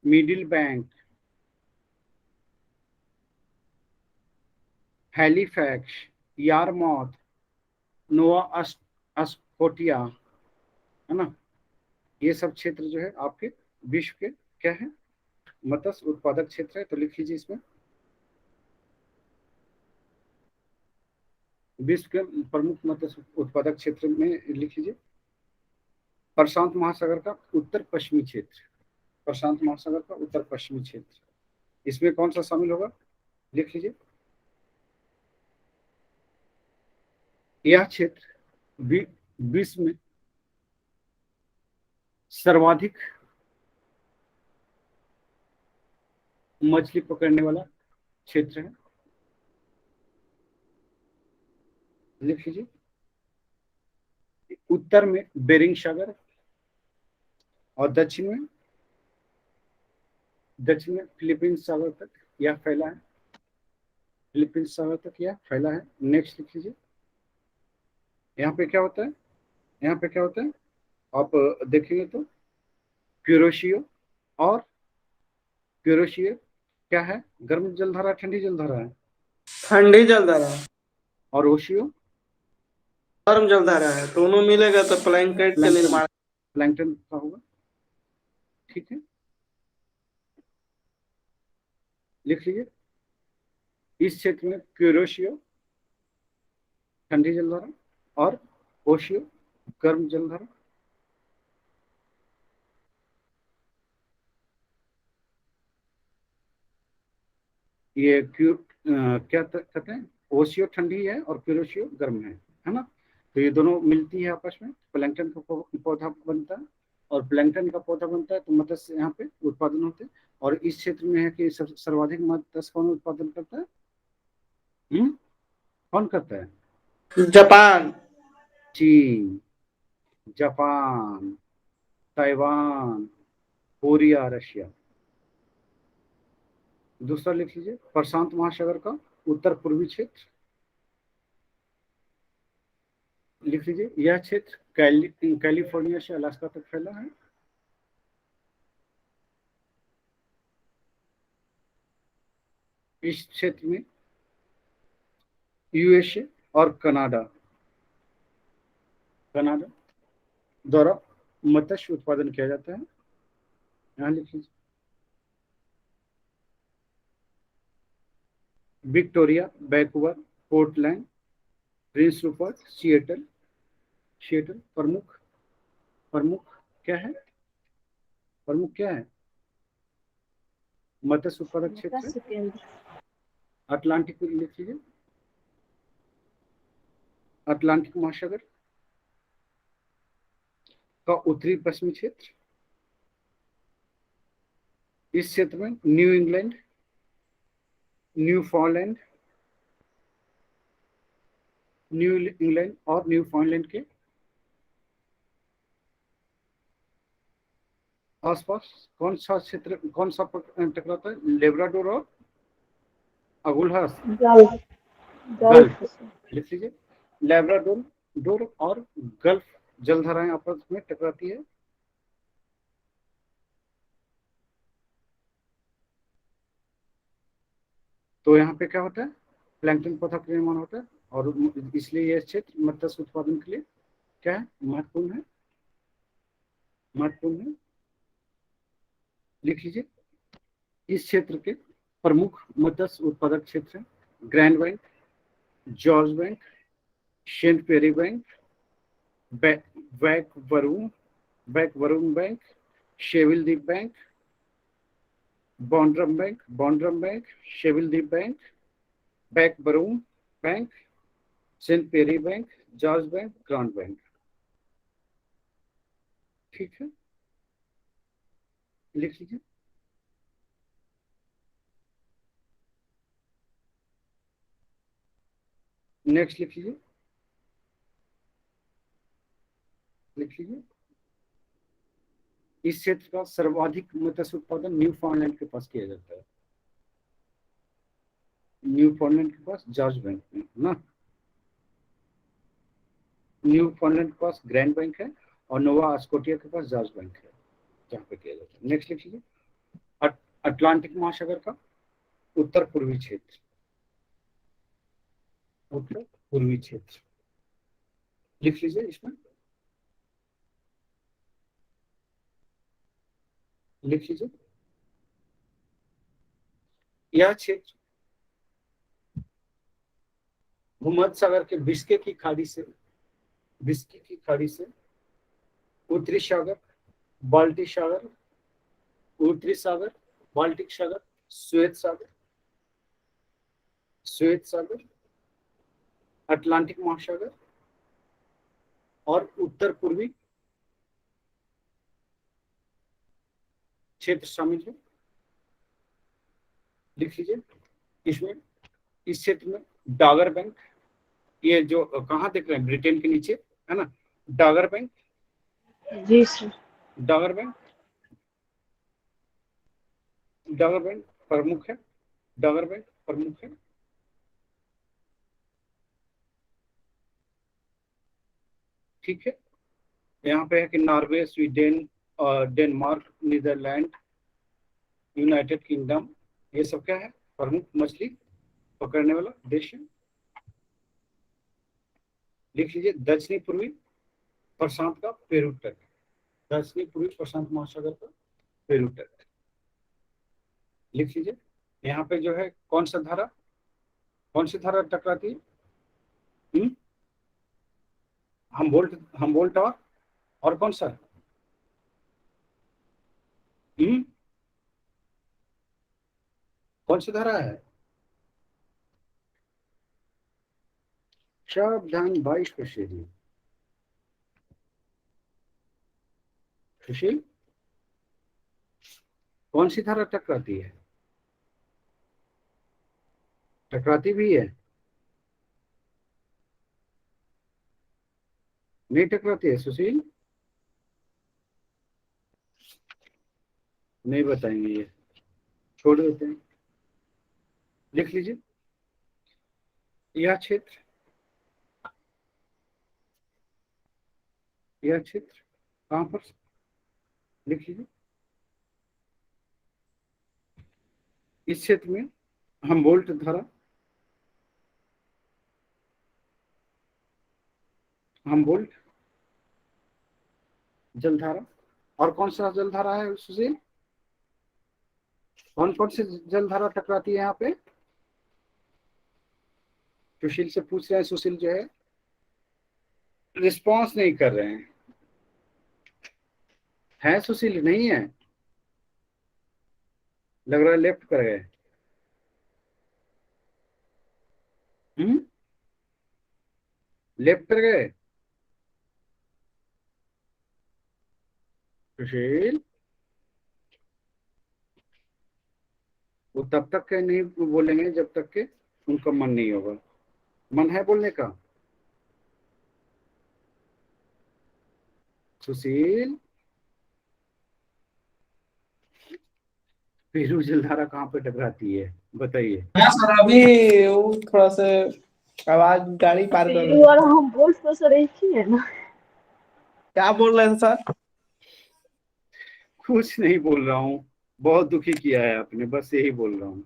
Middle Bank, Halifax, Yarmouth, Nova Scotia, है ना। ये सब क्षेत्र जो है आपके विश्व के क्या है? मत्स्य उत्पादक क्षेत्र है। तो लिख लीजिए इसमें विश्व के प्रमुख मत्स्य उत्पादक क्षेत्र में लिख लीजिए प्रशांत महासागर का उत्तर पश्चिमी क्षेत्र, प्रशांत महासागर का उत्तर पश्चिमी क्षेत्र। इसमें कौन सा शामिल होगा? लिख लीजिए यह क्षेत्र विश्व में सर्वाधिक मछली पकड़ने वाला क्षेत्र है। लिख लीजिए उत्तर में बेरिंग सागर और दक्षिण में फिलीपींस सागर तक यह फैला है, फिलीपींस सागर तक यह फैला है। नेक्स्ट लिख लीजिए यहाँ पे क्या होता है? यहाँ पे क्या होता है आप देखेंगे तो क्यूरोशियो क्या है? गर्म जलधारा, ठंडी जलधारा है? ठंडी जलधारा है। और ओशियो गर्म जलधारा है। दोनों मिलेगा तो प्लैंकटन का निर्माण, प्लैंकटन का होगा। ठीक है, लिख लीजिए इस क्षेत्र में क्यूरोशियो ठंडी जलधारा और ओशियो गर्म जलधारा। ये क्या कहते हैं? ओशियो ठंडी है और क्यूरोशियो गर्म है ना। तो ये दोनों मिलती है आपस में, प्लैंकटन का पौधा बनता है और प्लैंकटन का पौधा बनता है, तो मत्स्य यहाँ पे उत्पादन होते हैं। और इस क्षेत्र में है कि सर्वाधिक मत्स्य कौन उत्पादन करता है? कौन करता है? जापान, चीन, जापान, ताइवान, कोरिया, रशिया। दूसरा लिख लीजिए प्रशांत महासागर का उत्तर पूर्वी क्षेत्र। लिख लीजिए यह क्षेत्र कैलिफोर्निया से अलास्का तक फैला है। इस क्षेत्र में यूएसए और कनाडा द्वारा मत्स्य उत्पादन किया जाता है। यहाँ लिख लीजिए। Victoria, Vancouver, Portland, Prince Rupert, Seattle. Seattle प्रमुख प्रमुख क्या है? प्रमुख क्या है? मत्स्य उत्पादक क्षेत्र। मत्स्य केंद्र। अटलांटिक लिख लीजिए। अटलांटिक महासागर का उत्तरी पश्चिमी क्षेत्र। इस क्षेत्र में न्यू इंग्लैंड, न्यूफाउंडलैंड और न्यूफाउंडलैंड के आसपास कौन सा क्षेत्र, कौन सा टकराता है? लेब्राडोर और अगुलहस। गल्फ लिख लीजिए। लेब्राडोर और गल्फ जलधाराएं आपस में टकराती है। तो यहाँ पे क्या होता है? प्लैंकटन पौधा का निर्माण होता है और इसलिए यह क्षेत्र मत्स्य उत्पादन के लिए क्या है? महत्वपूर्ण है। लिख लीजिए। इस क्षेत्र के प्रमुख मत्स्य उत्पादक क्षेत्र हैं Grand Bank, George Bank, Saint Pierre Bank, वैकवरुम बैंक, शेविलदीप बैंक, बॉन्ड्रम बैंक, शेविलदीप बैंक, वैकवरुम Bank, Saint Pierre Bank, George Bank, Grand Bank. ठीक है, लिख लीजिए। नेक्स्ट लिख लीजिए। इस क्षेत्र का सर्वाधिक मत्स्य उत्पादन न्यूफाउंडलैंड के पास किया जाता है। न्यूफाउंडलैंड के पास जॉर्ज बैंक में ना, न्यूफाउंडलैंड के पास ग्रैंड बैंक है और नोवा स्कोटिया के पास जॉर्ज बैंक है जहाँ पे किया जाता है। नेक्स्ट लिख लीजिए। अटलांटिक महासागर का उत्तर पूर्वी क्षेत्र। लिख लीजिए इसमें। लिख लीजिए। यह क्षेत्र भूमध्य सागर के बिस्के की खाड़ी से उत्तरी सागर, बाल्टिक सागर, उत्तरी सागर, बाल्टिक सागर, श्वेत सागर, अटलांटिक महासागर और उत्तर पूर्वी क्षेत्र शामिल है। लिख लीजिए। इसमें इस क्षेत्र में डॉगर बैंक, ये जो कहाँ देख रहे हैं? ब्रिटेन के नीचे है ना, डॉगर बैंक। जी सर। डॉगर बैंक प्रमुख है। डॉगर बैंक प्रमुख है। ठीक है, यहाँ पे है कि Norway, Sweden, Denmark, Netherland, United Kingdom, ये सब क्या है? प्रमुख मछली पकड़ने वाला देश है। लिख लीजिए। दक्षिणी पूर्वी प्रशांत का पेरू तट, दक्षिणी पूर्वी प्रशांत महासागर का पेरू तट। लिख लीजिए। यहाँ पे जो है कौन सी धारा टकराती है? हमबोल्ट और कौन सा? कौन सी धारा है? सावधान 22 को शेरी। सुशील, कौन सी धारा टकराती है? टकराती भी है? नहीं टकराती है सुशील? नहीं बताएंगे, ये छोड़ देते हैं। लिख लीजिए। यह क्षेत्र कहां पर? लिख लीजिए। इस क्षेत्र में हमबोल्ट धारा, जलधारा। और कौन सा जलधारा है सुशील? कौन कौन सी जलधारा टकराती है यहाँ पे? सुशील से पूछ रहे हैं, सुशील जो है रिस्पॉन्स नहीं कर रहे हैं। है सुशील? नहीं है, लग रहा है लेफ्ट कर गए। लेफ्ट कर गए सुशील। वो तब तक के नहीं बोलेंगे जब तक के उनका मन नहीं होगा। मन है बोलने का? सुशील, पीरू जलधारा कहाँ पे टकराती है बताइए? हाँ सर, अभी वो थोड़ा सा आवाज गाड़ी पार कर रही और हम बोल तो सर एक ही है ना। क्या बोल रहे हैं सर? कुछ नहीं बोल रहा हूँ, बहुत दुखी किया है आपने, बस यही बोल रहा हूँ।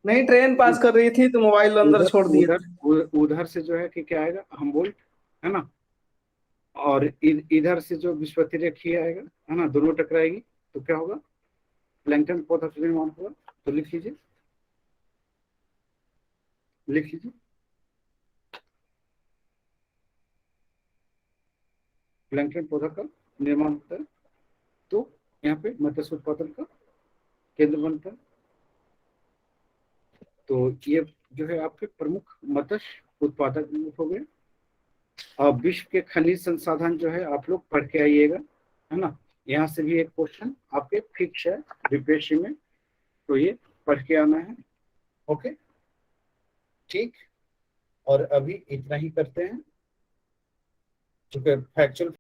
नहीं, ट्रेन पास कर रही थी तो मोबाइल अंदर छोड़ दिए। उधर से जो है कि क्या आएगा, हम बोल, है ना, और इधर से जो विस्पत्ति रेखी आएगा, है ना, दोनों टकराएगी तो क्या होगा? प्लैंकटन पौधा निर्माण होगा। तो लिख लीजिए, लिख लीजिए, प्लैंकटन पौधा का निर्माण होता है तो यहाँ पे मत्स्य उत्पादन का केंद्र बनता है। तो ये जो है आपके प्रमुख मत्स्य उत्पादक हो गए। अब विश्व के खनिज संसाधन जो है आप लोग पढ़ के आइएगा, है ना, यहाँ से भी एक क्वेश्चन आपके फिक्स है बीपीएससी में, तो ये पढ़ के आना है। ओके, ठीक। और अभी इतना ही करते हैं, क्योंकि फैक्चुअल